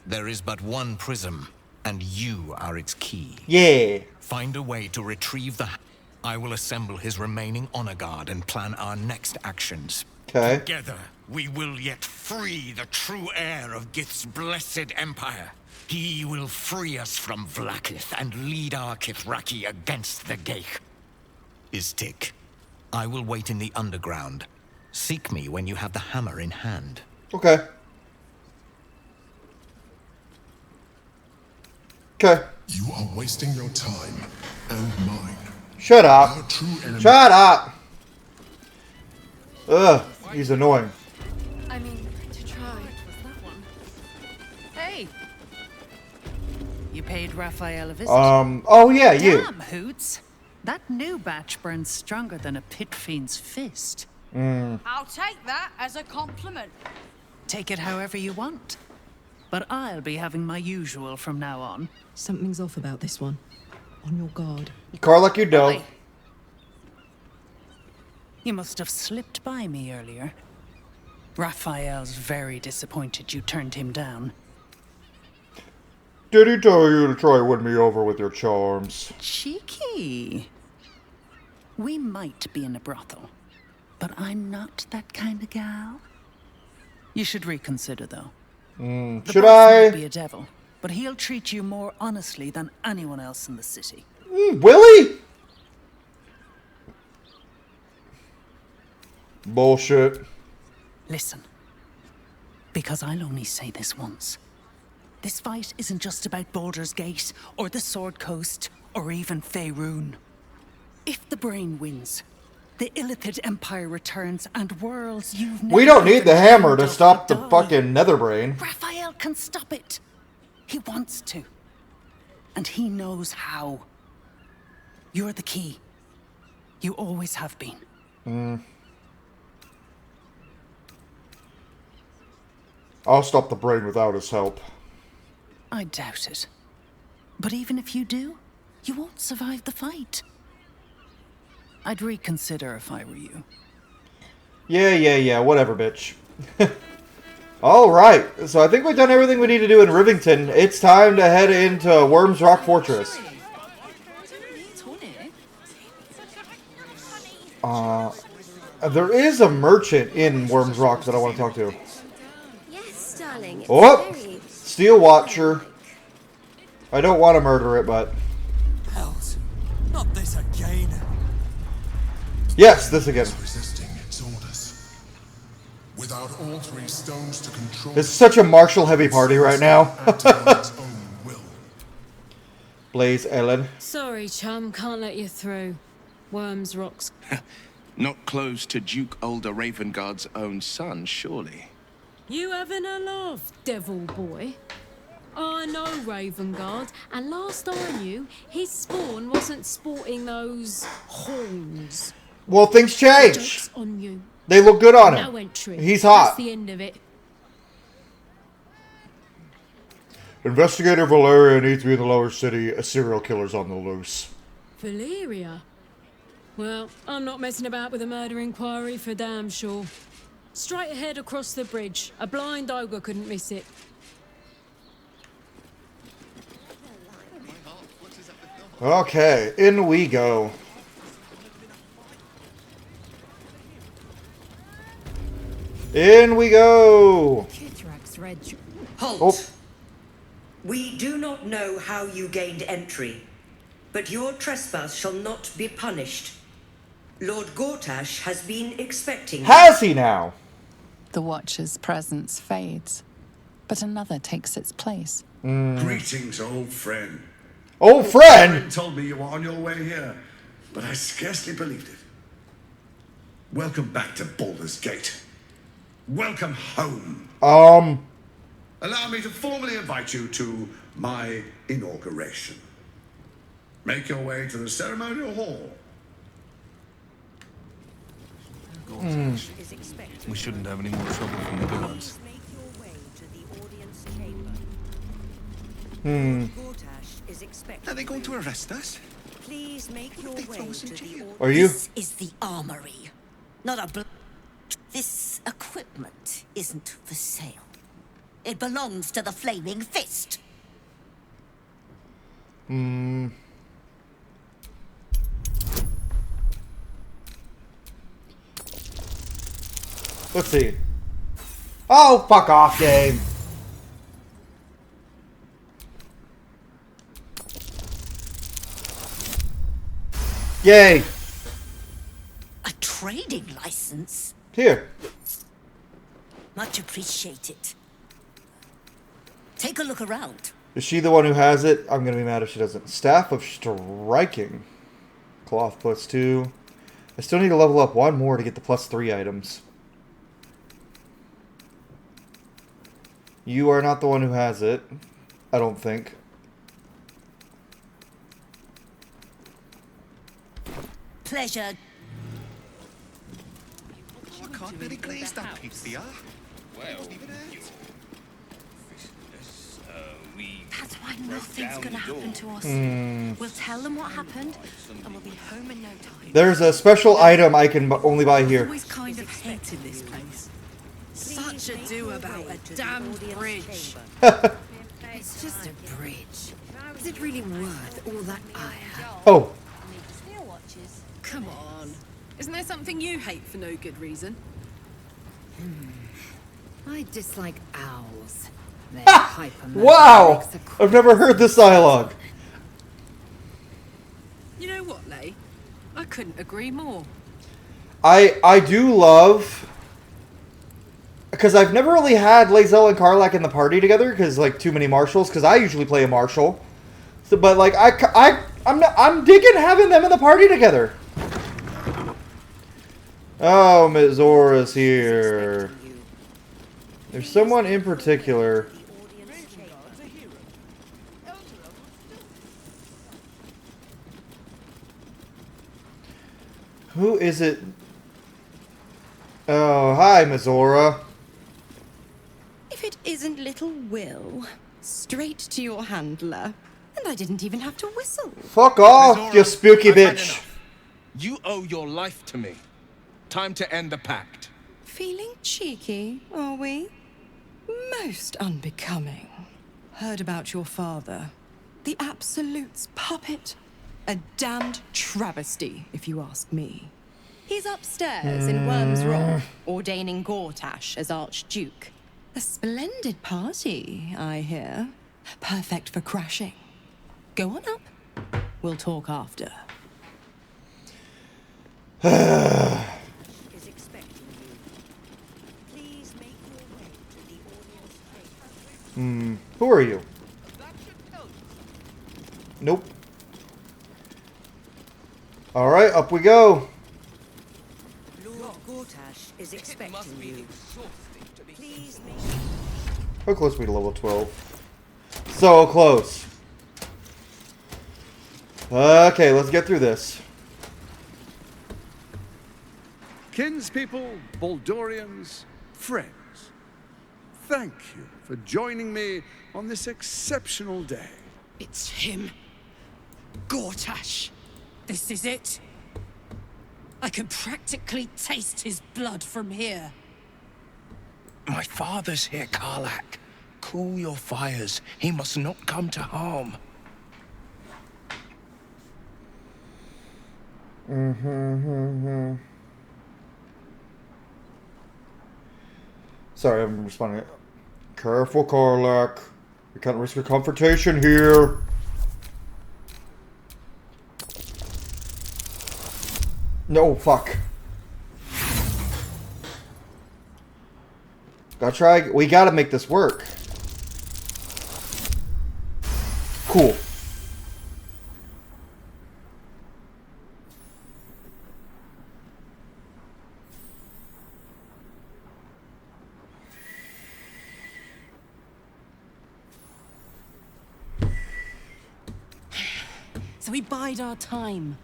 There is but one prism, and you are its key. Yeah. Find a way to retrieve the... I will assemble his remaining honor guard and plan our next actions. Okay. Together, we will yet free the true heir of Gith's blessed empire. He will free us from Vlaakith and lead our Kithraki against the Geich. Istik, I will wait in the underground. Seek me when you have the hammer in hand. Okay. Okay. You are wasting your time and mine. Shut up. Shut up. Ugh, he's annoying. I mean, to try. Hey! You paid Raphael a visit. Oh yeah, you. Damn, Hoots. That new batch burns stronger than a pit fiend's fist. I'll take that as a compliment. Take it however you want. But I'll be having my usual from now on. Something's off about this one. On your guard. Car like you don't. You must have slipped by me earlier. Raphael's very disappointed you turned him down. Did he tell you to try win me over with your charms? Cheeky. We might be in a brothel, but I'm not that kind of gal. You should reconsider, though. The Should boss I? might be a devil, but he'll treat you more honestly than anyone else in the city. Will he? Bullshit. Listen, because I'll only say this once. This fight isn't just about Baldur's Gate, or the Sword Coast, or even Faerun. If the brain wins, the Illithid Empire returns and worlds you've never We don't need even the hammer to dreamed of stop the die. fucking Netherbrain. Raphael can stop it. He wants to. And he knows how. You're the key. You always have been. I'll stop the brain without his help. I doubt it. But even if you do, you won't survive the fight. I'd reconsider if I were you. Yeah, whatever, bitch. Alright, so I think we've done everything we need to do in Rivington. It's time to head into Worm's Rock Fortress. There is a merchant in Worm's Rock that I want to talk to. Yes, darling. It's Oh! very... Steel Watcher. I don't want to murder it, but... Hells, not this again. Yes, this again. Resisting its orders. Without all three stones to control. It's such a Marshall heavy party right now. Blaze Ellen. Sorry, chum, can't let you through. Worms Rock's. Not close to Duke Older Ravengard's own son, surely. You having a laugh, devil boy? I know Ravengard, and last I knew, his spawn wasn't sporting those horns. Well, things change. Joke's on you. They look good on him. No entry. He's hot. That's the end of it. Investigator Valeria needs to be in the lower city. A serial killer's on the loose. Valeria? Well, I'm not messing about with a murder inquiry for damn sure. Straight ahead across the bridge. A blind ogre couldn't miss it. Okay, in we go. In we go. Halt! Oh. We do not know how you gained entry, but your trespass shall not be punished. Lord Gortash has been expecting you. Has he now? The Watcher's presence fades, but another takes its place. Greetings, old friend. Old friend? Friend told me you were on your way here, but I scarcely believed it. Welcome back to Baldur's Gate. Welcome home. Allow me to formally invite you to my inauguration. Make your way to the ceremonial hall. We shouldn't have any more trouble from the guards. Are they going to arrest us? Please make your way to the Are you? This is the armory, not a This equipment isn't for sale. It belongs to the Flaming Fist. Let's see. Oh, fuck off, game. Yay. A trading license? Here. Much appreciated. Take a look around. Is she the one who has it? I'm gonna be mad if she doesn't. Staff of Striking. Cloth +2. I still need to level up one more to get the +3 items. You are not the one who has it. I don't think. Pleasure. I can't really glaze that pizza. Well, That's why nothing's gonna happen to us. We'll tell them what happened, and we'll be home in no time. There's a special item I can only buy here. Always kind of hated this place. Such a do about a damned bridge. It's just a bridge. Is it really worth all that ire? Oh. Come on. Isn't there something you hate for no good reason? I dislike owls. They're Wow! I've never heard this dialogue. You know what, Lay? I couldn't agree more. I do love... Because I've never really had Lae'zel and Karlach in the party together, because, like, too many marshals, because I usually play a marshal. So, but, like, I'm digging having them in the party together. Oh, Mizora's here. There's someone in particular. Who is it? Oh, hi, Mizora. If it isn't little Will, straight to your handler. And I didn't even have to whistle. Fuck off, you spooky bitch. You owe your life to me. Time to end the pact. Feeling cheeky, are we? Most unbecoming. Heard about your father. The Absolute's puppet. A damned travesty, if you ask me. He's upstairs in Worm's Rock, ordaining Gortash as Archduke. A splendid party, I hear. Perfect for crashing. Go on up. We'll talk after. Who are you? Nope. Alright, up we go. Lord Gortash is expecting you. Please make... How close are we to level 12? So close. Okay, let's get through this. Kinspeople, Baldurians, friends, thank you for joining me on this exceptional day. It's him. Gortash. This is it. I can practically taste his blood from here. My father's here, Karlach. Cool your fires. He must not come to harm. Sorry, I'm responding. Careful, Karlach. We can't risk a confrontation here. No, fuck. Gotta try. We gotta make this work. Cool. So we bide our time.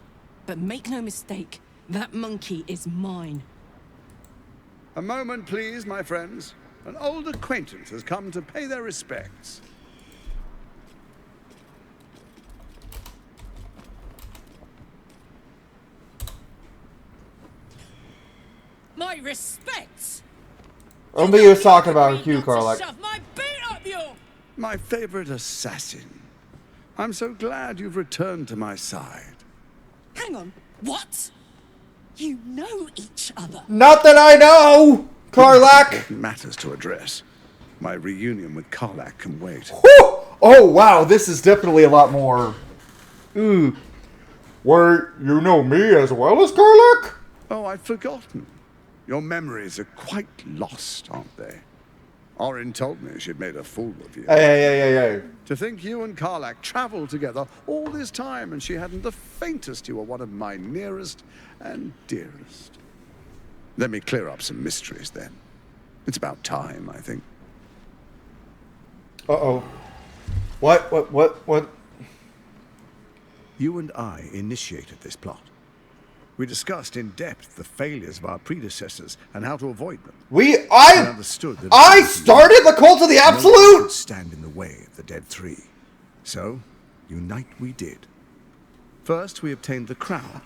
But make no mistake, that monkey is mine. A moment, please, my friends. An old acquaintance has come to pay their respects. My respects! Nobody was talking about you, Carl. Shove my beat up you! My favorite assassin. I'm so glad you've returned to my side. Hang on, what? You know each other? Not that I know, Karlach. Matters to address. My reunion with Karlach can wait. Whew! Oh wow, this is definitely a lot more. Ooh, where you know me as well as Karlach? Oh, I'd forgotten. Your memories are quite lost, aren't they? Orin told me she'd made a fool of you. Hey. To think you and Karlach traveled together all this time and she hadn't the faintest you were one of my nearest and dearest. Let me clear up some mysteries then. It's about time, I think. Uh-oh. What? You and I initiated this plot. We discussed in depth the failures of our predecessors and how to avoid them. I understood that I started the Cult of the Absolute! No one could stand in the way of the Dead Three. So, unite we did. First, we obtained the crown.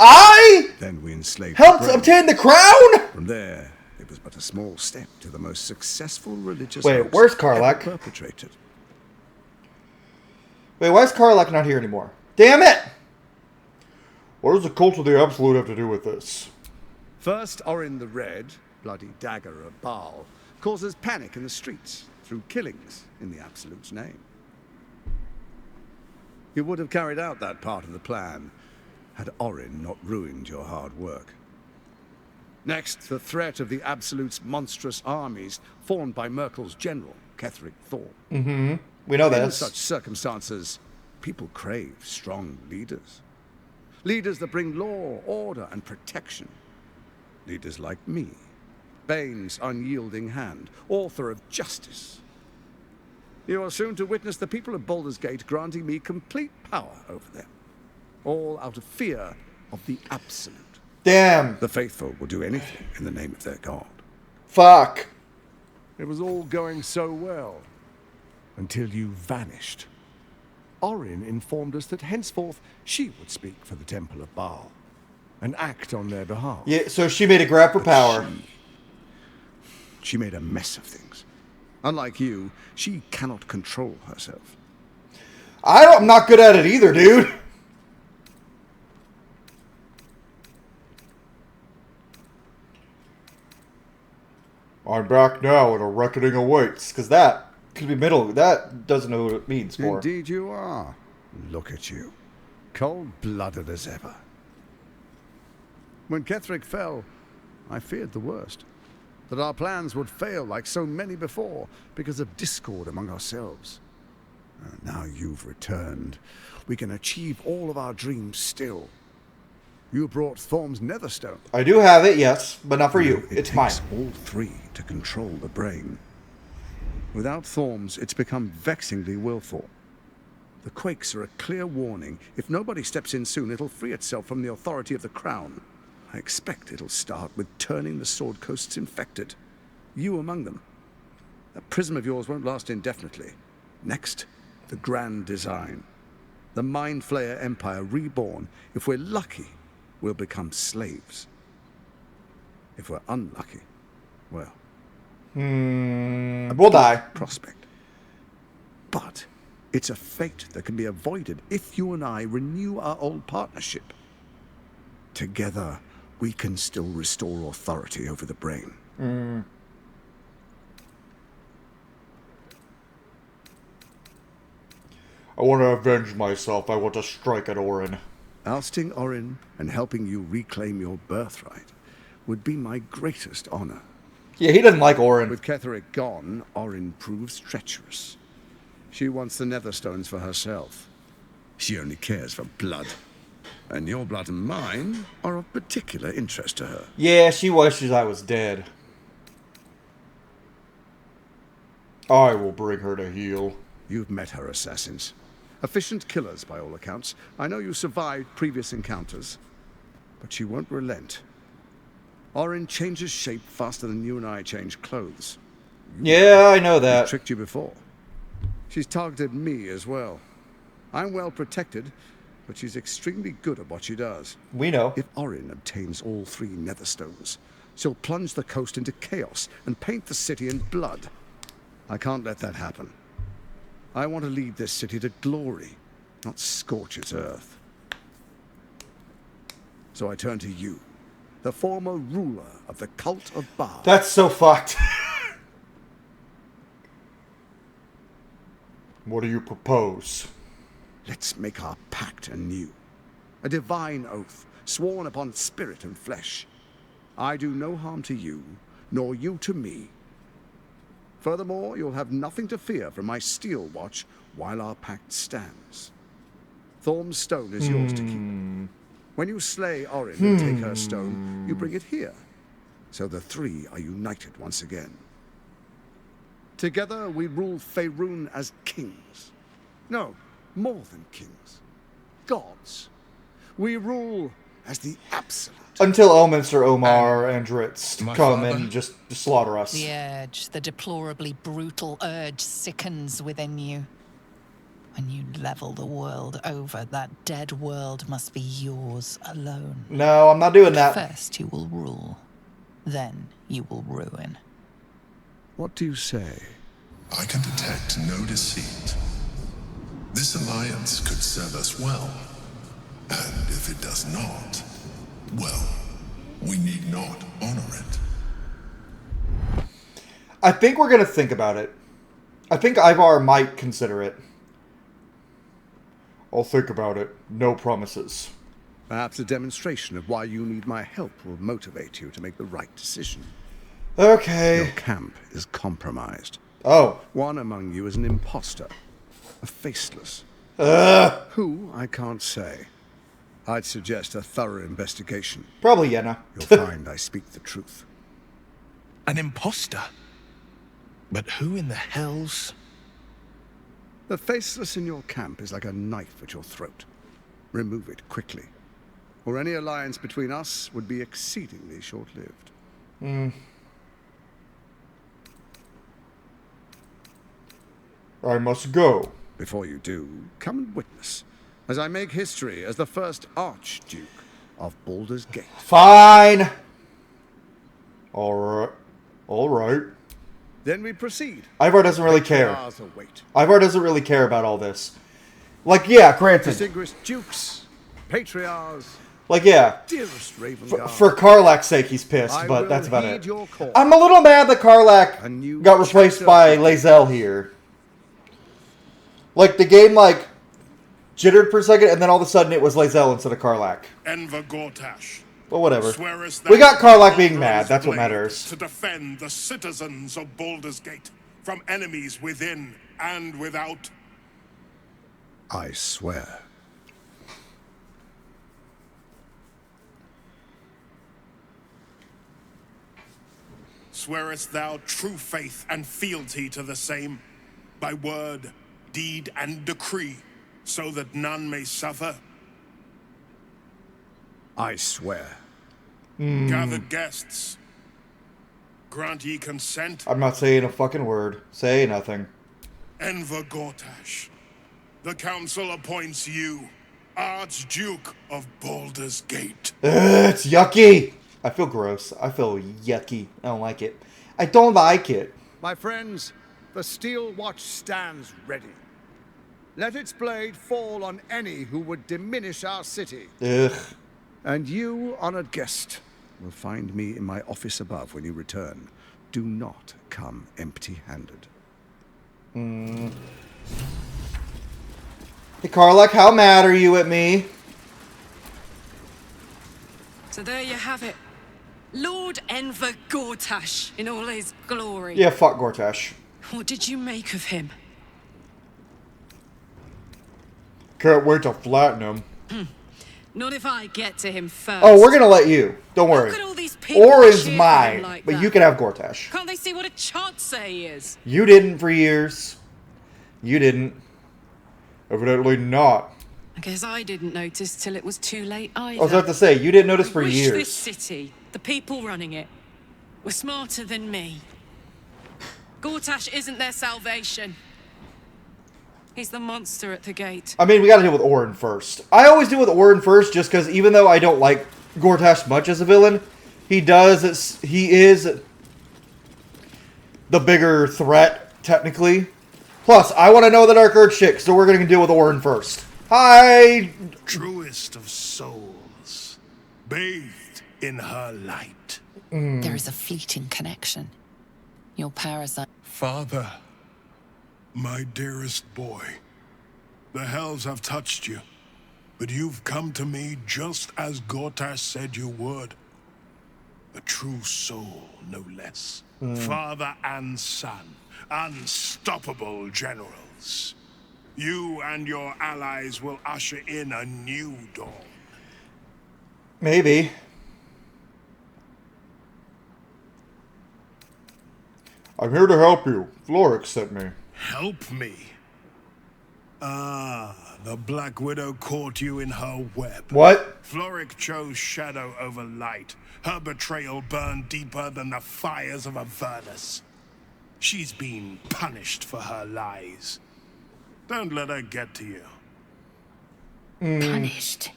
Then we enslaved helped the obtain the crown? From there, it was but a small step to the most successful religious Wait, hoax where's Karlach? ever perpetrated. Wait, why is Karlach not here anymore? Damn it! What does the Cult of the Absolute have to do with this? First, Orin the Red, bloody dagger of Baal, causes panic in the streets through killings in the Absolute's name. You would have carried out that part of the plan had Orin not ruined your hard work. Next, the threat of the Absolute's monstrous armies formed by Merkel's general, Ketheric Thorn. Mm-hmm. We know In this. such circumstances, people crave strong leaders. Leaders that bring law, order, and protection. Leaders like me, Bane's unyielding hand, author of justice. You are soon to witness the people of Baldur's Gate granting me complete power over them. All out of fear of the Absolute. Damn. The faithful will do anything in the name of their god. Fuck. It was all going so well. Until you vanished. Orin informed us that henceforth she would speak for the Temple of Baal and act on their behalf. Yeah, so she made a grab for power. She made a mess of things. Unlike you, she cannot control herself. I'm not good at it either, dude. I'm back now and a reckoning awaits, because that could be middle. That doesn't know what it means for. Indeed you are. Look at you. Cold-blooded as ever. When Ketheric fell, I feared the worst. That our plans would fail like so many before because of discord among ourselves. Now you've returned. We can achieve all of our dreams still. You brought Thorm's Netherstone. I do have it, yes, but not for you. It's mine. It takes all three to control the brain. Without Thorm's, it's become vexingly willful. The quakes are a clear warning. If nobody steps in soon, it'll free itself from the authority of the Crown. I expect it'll start with turning the Sword Coasts infected. You among them. That prism of yours won't last indefinitely. Next, the grand design. The Mind Flayer Empire reborn. If we're lucky, we'll become slaves. If we're unlucky, well... we'll die. Prospect. But it's a fate that can be avoided if you and I renew our old partnership. Together, we can still restore authority over the brain. I want to avenge myself. I want to strike at Orin. Ousting Orin and helping you reclaim your birthright would be my greatest honor. Yeah, he doesn't like Orin. With Ketheric gone, Orin proves treacherous. She wants the Netherstones for herself. She only cares for blood. And your blood and mine are of particular interest to her. Yeah, she wishes I was dead. I will bring her to heel. You've met her assassins. Efficient killers, by all accounts. I know you survived previous encounters. But she won't relent. Orin changes shape faster than you and I change clothes. Yeah, I know that. She's tricked you before. She's targeted me as well. I'm well protected, but she's extremely good at what she does. We know. If Orin obtains all 3 Netherstones, she'll plunge the coast into chaos and paint the city in blood. I can't let that happen. I want to lead this city to glory, not scorch its earth. So I turn to you, the former ruler of the cult of Baldur. That's so fucked. What do you propose? Let's make our pact anew. A divine oath, sworn upon spirit and flesh. I do no harm to you, nor you to me. Furthermore, you'll have nothing to fear from my steel watch while our pact stands. Thorm's stone is yours to keep. When you slay Orin and take her stone, you bring it here. So the 3 are united once again. Together we rule Faerun as kings. No, more than kings. Gods. We rule as the absolute. Until Elminster, Omar, and Dritz my come father? and just slaughter us. The urge, the deplorably brutal urge sickens within you. When you level the world over, that dead world must be yours alone. No, I'm not doing that. First you will rule, then you will ruin. What do you say? I can detect no deceit. This alliance could serve us well. And if it does not, well, we need not honor it. I think we're going to think about it. I think Ivar might consider it. I'll think about it. No promises. Perhaps a demonstration of why you need my help will motivate you to make the right decision. Okay. Your camp is compromised. Oh. One among you is an imposter. A faceless. Who, I can't say. I'd suggest a thorough investigation. Probably Yenna. You'll find I speak the truth. An imposter? But who in the hell's... The faceless in your camp is like a knife at your throat. Remove it quickly, or any alliance between us would be exceedingly short-lived. I must go. Before you do, come and witness, as I make history as the first Archduke of Baldur's Gate. Fine. All right. Then we proceed. Ivar doesn't really care. Hours await. Ivar doesn't really care about all this. Like, yeah, granted. Distinguished dukes, patriarchs. Like, yeah. Dearest Ravengard. For Karlak's sake, he's pissed, I but will that's about heed it. your call. I'm a little mad that Karlak got replaced by Lae'zel here. Like, the game, like, jittered for a second, and then all of a sudden it was Lae'zel instead of Karlak. Enver Gortash. But whatever. Swearest We got thou Karlak being Baldur mad. is That's what blade matters. To defend the citizens of Baldur's Gate from enemies within and without. I swear. Swearest thou true faith and fealty to the same, by word, deed, and decree, so that none may suffer? I swear. Gathered guests, grant ye consent? I'm not saying a fucking word. Say nothing. Enver Gortash, the council appoints you Archduke of Baldur's Gate. It's yucky. I feel gross. I feel yucky. I don't like it. I don't like it. My friends, the steel watch stands ready. Let its blade fall on any who would diminish our city. Ugh. And you, honored guest, will find me in my office above when you return. Do not come empty-handed. Hey, Karlak, how mad are you at me? So there you have it. Lord Enver Gortash in all his glory. Yeah, fuck Gortash. What did you make of him? Can't wait to flatten him. Not if I get to him first. Oh, we're gonna let you. Don't worry. Look at all these people Orin's cheer for him mine, like but that. you can have Gortash. Can't they see what a chancer he is? You didn't for years. You didn't. Evidently not. I guess I didn't notice till it was too late either. I was about to say, you didn't notice for I wish years. this city, the people running it, were smarter than me. Gortash isn't their salvation. He's the monster at the gate. I mean, we gotta deal with Orin first. I always deal with Orin first just because even though I don't like Gortash much as a villain, he is the bigger threat, technically. Plus, I want to know the Dark Earth shit, so we're gonna deal with Orin first. Hi! Truest of souls, bathed in her light. There is a fleeting connection. Your parasite. Father, my dearest boy, the hells have touched you, but you've come to me just as Gortash said you would. A true soul, no less. Father and son, unstoppable generals. You and your allies will usher in a new dawn. Maybe. I'm here to help you. Florix sent me. Help me? Ah, the Black Widow caught you in her web. What? Floric chose shadow over light. Her betrayal burned deeper than the fires of Avernus. She's been punished for her lies. Don't let her get to you. Punished?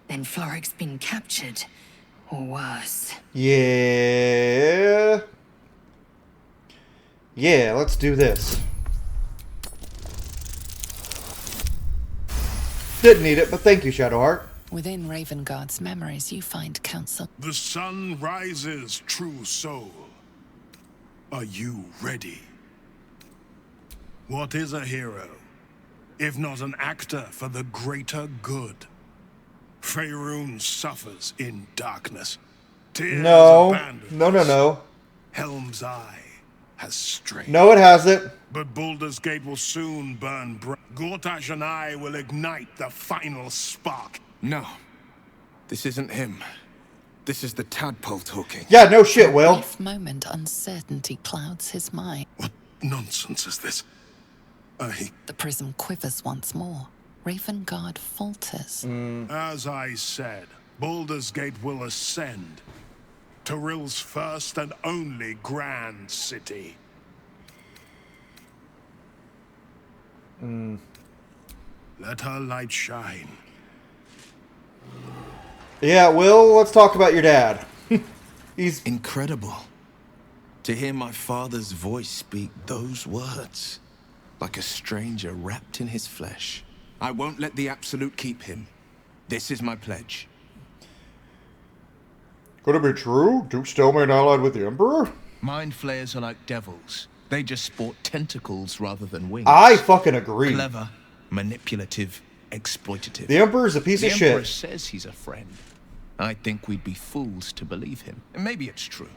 Then Floric's been captured. Or worse. Yeah. Yeah, let's do this. Didn't need it, but thank you, Shadowheart. Within Ravengard's memories, you find counsel. The sun rises, true soul. Are you ready? What is a hero, if not an actor for the greater good? Faerun suffers in darkness. Tears No. abandoned. No. Helm's Eye has strayed. No, it hasn't. But Baldur's Gate will soon burn bright. Gortash and I will ignite the final spark. No. This isn't him. This is the tadpole talking. Yeah, no shit, For a Will. brief moment, uncertainty clouds his mind. What nonsense is this? The prism quivers once more. Ravengard falters. As I said, Baldur's Gate will ascend. Torill's first and only grand city. Let her light shine. Yeah, Will, let's talk about your dad. He's incredible. To hear my father's voice speak those words, like a stranger wrapped in his flesh. I won't let the Absolute keep him. This is my pledge. Could it be true? Duke Stelmane allied with the Emperor? Mind flayers are like devils. They just sport tentacles rather than wings. I fucking agree. Clever, manipulative, exploitative. The Emperor's a piece of The Emperor shit. says he's a friend. I think we'd be fools to believe him. And maybe it's true.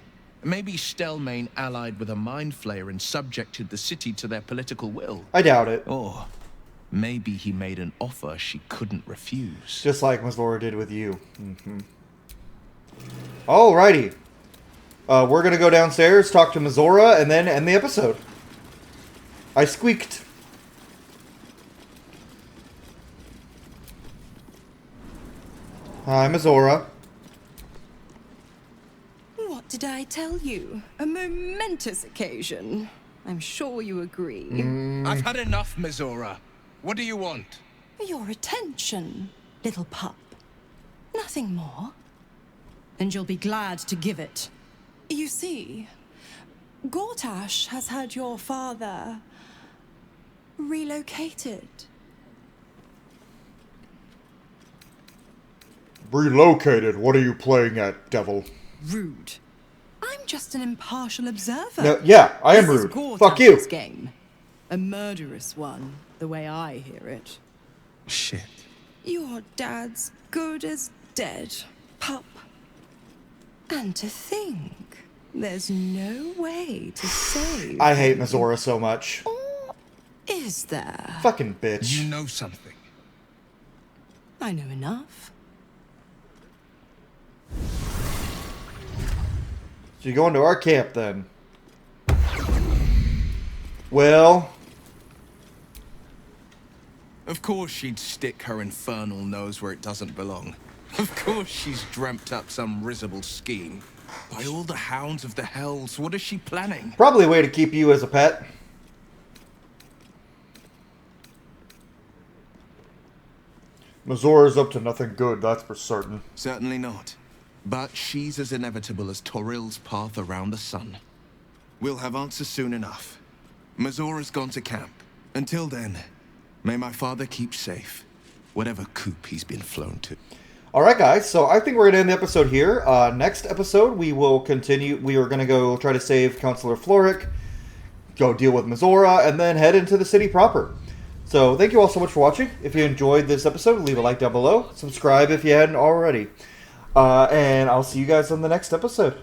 Maybe Stelmane allied with a mind flayer and subjected the city to their political will. I doubt it. Or maybe he made an offer she couldn't refuse. Just like Mazlora did with you. Alrighty. We're gonna go downstairs, talk to Mazora, and then end the episode. I squeaked. Hi, Mazora. What did I tell you? A momentous occasion. I'm sure you agree. I've had enough, Mazora. What do you want? Your attention, little pup. Nothing more. And you'll be glad to give it. You see, Gortash has had your father relocated. Relocated? What are you playing at, devil? Rude. I'm just an impartial observer. No, yeah, I am This is rude. Fuck you. Gortash's game. A murderous one, the way I hear it. Shit. Your dad's good as dead, pup. And to think, there's no way to save. I hate Mizora so much. Is there? Fucking bitch. You know something. I know enough. So you go into our camp then. Well... Of course she'd stick her infernal nose where it doesn't belong. Of course she's dreamt up some risible scheme. By all the hounds of the hells, what is she planning? Probably a way to keep you as a pet. Mizora's up to nothing good, that's for certain. Certainly not. But she's as inevitable as Toril's path around the sun. We'll have answers soon enough. Mizora's gone to camp. Until then, may my father keep safe, whatever coop he's been flown to. Alright guys, so I think we're going to end the episode here. Next episode, we will continue. We are going to go try to save Counselor Floric, go deal with Mizora, and then head into the city proper. So thank you all so much for watching. If you enjoyed this episode, leave a like down below. Subscribe if you hadn't already. And I'll see you guys on the next episode.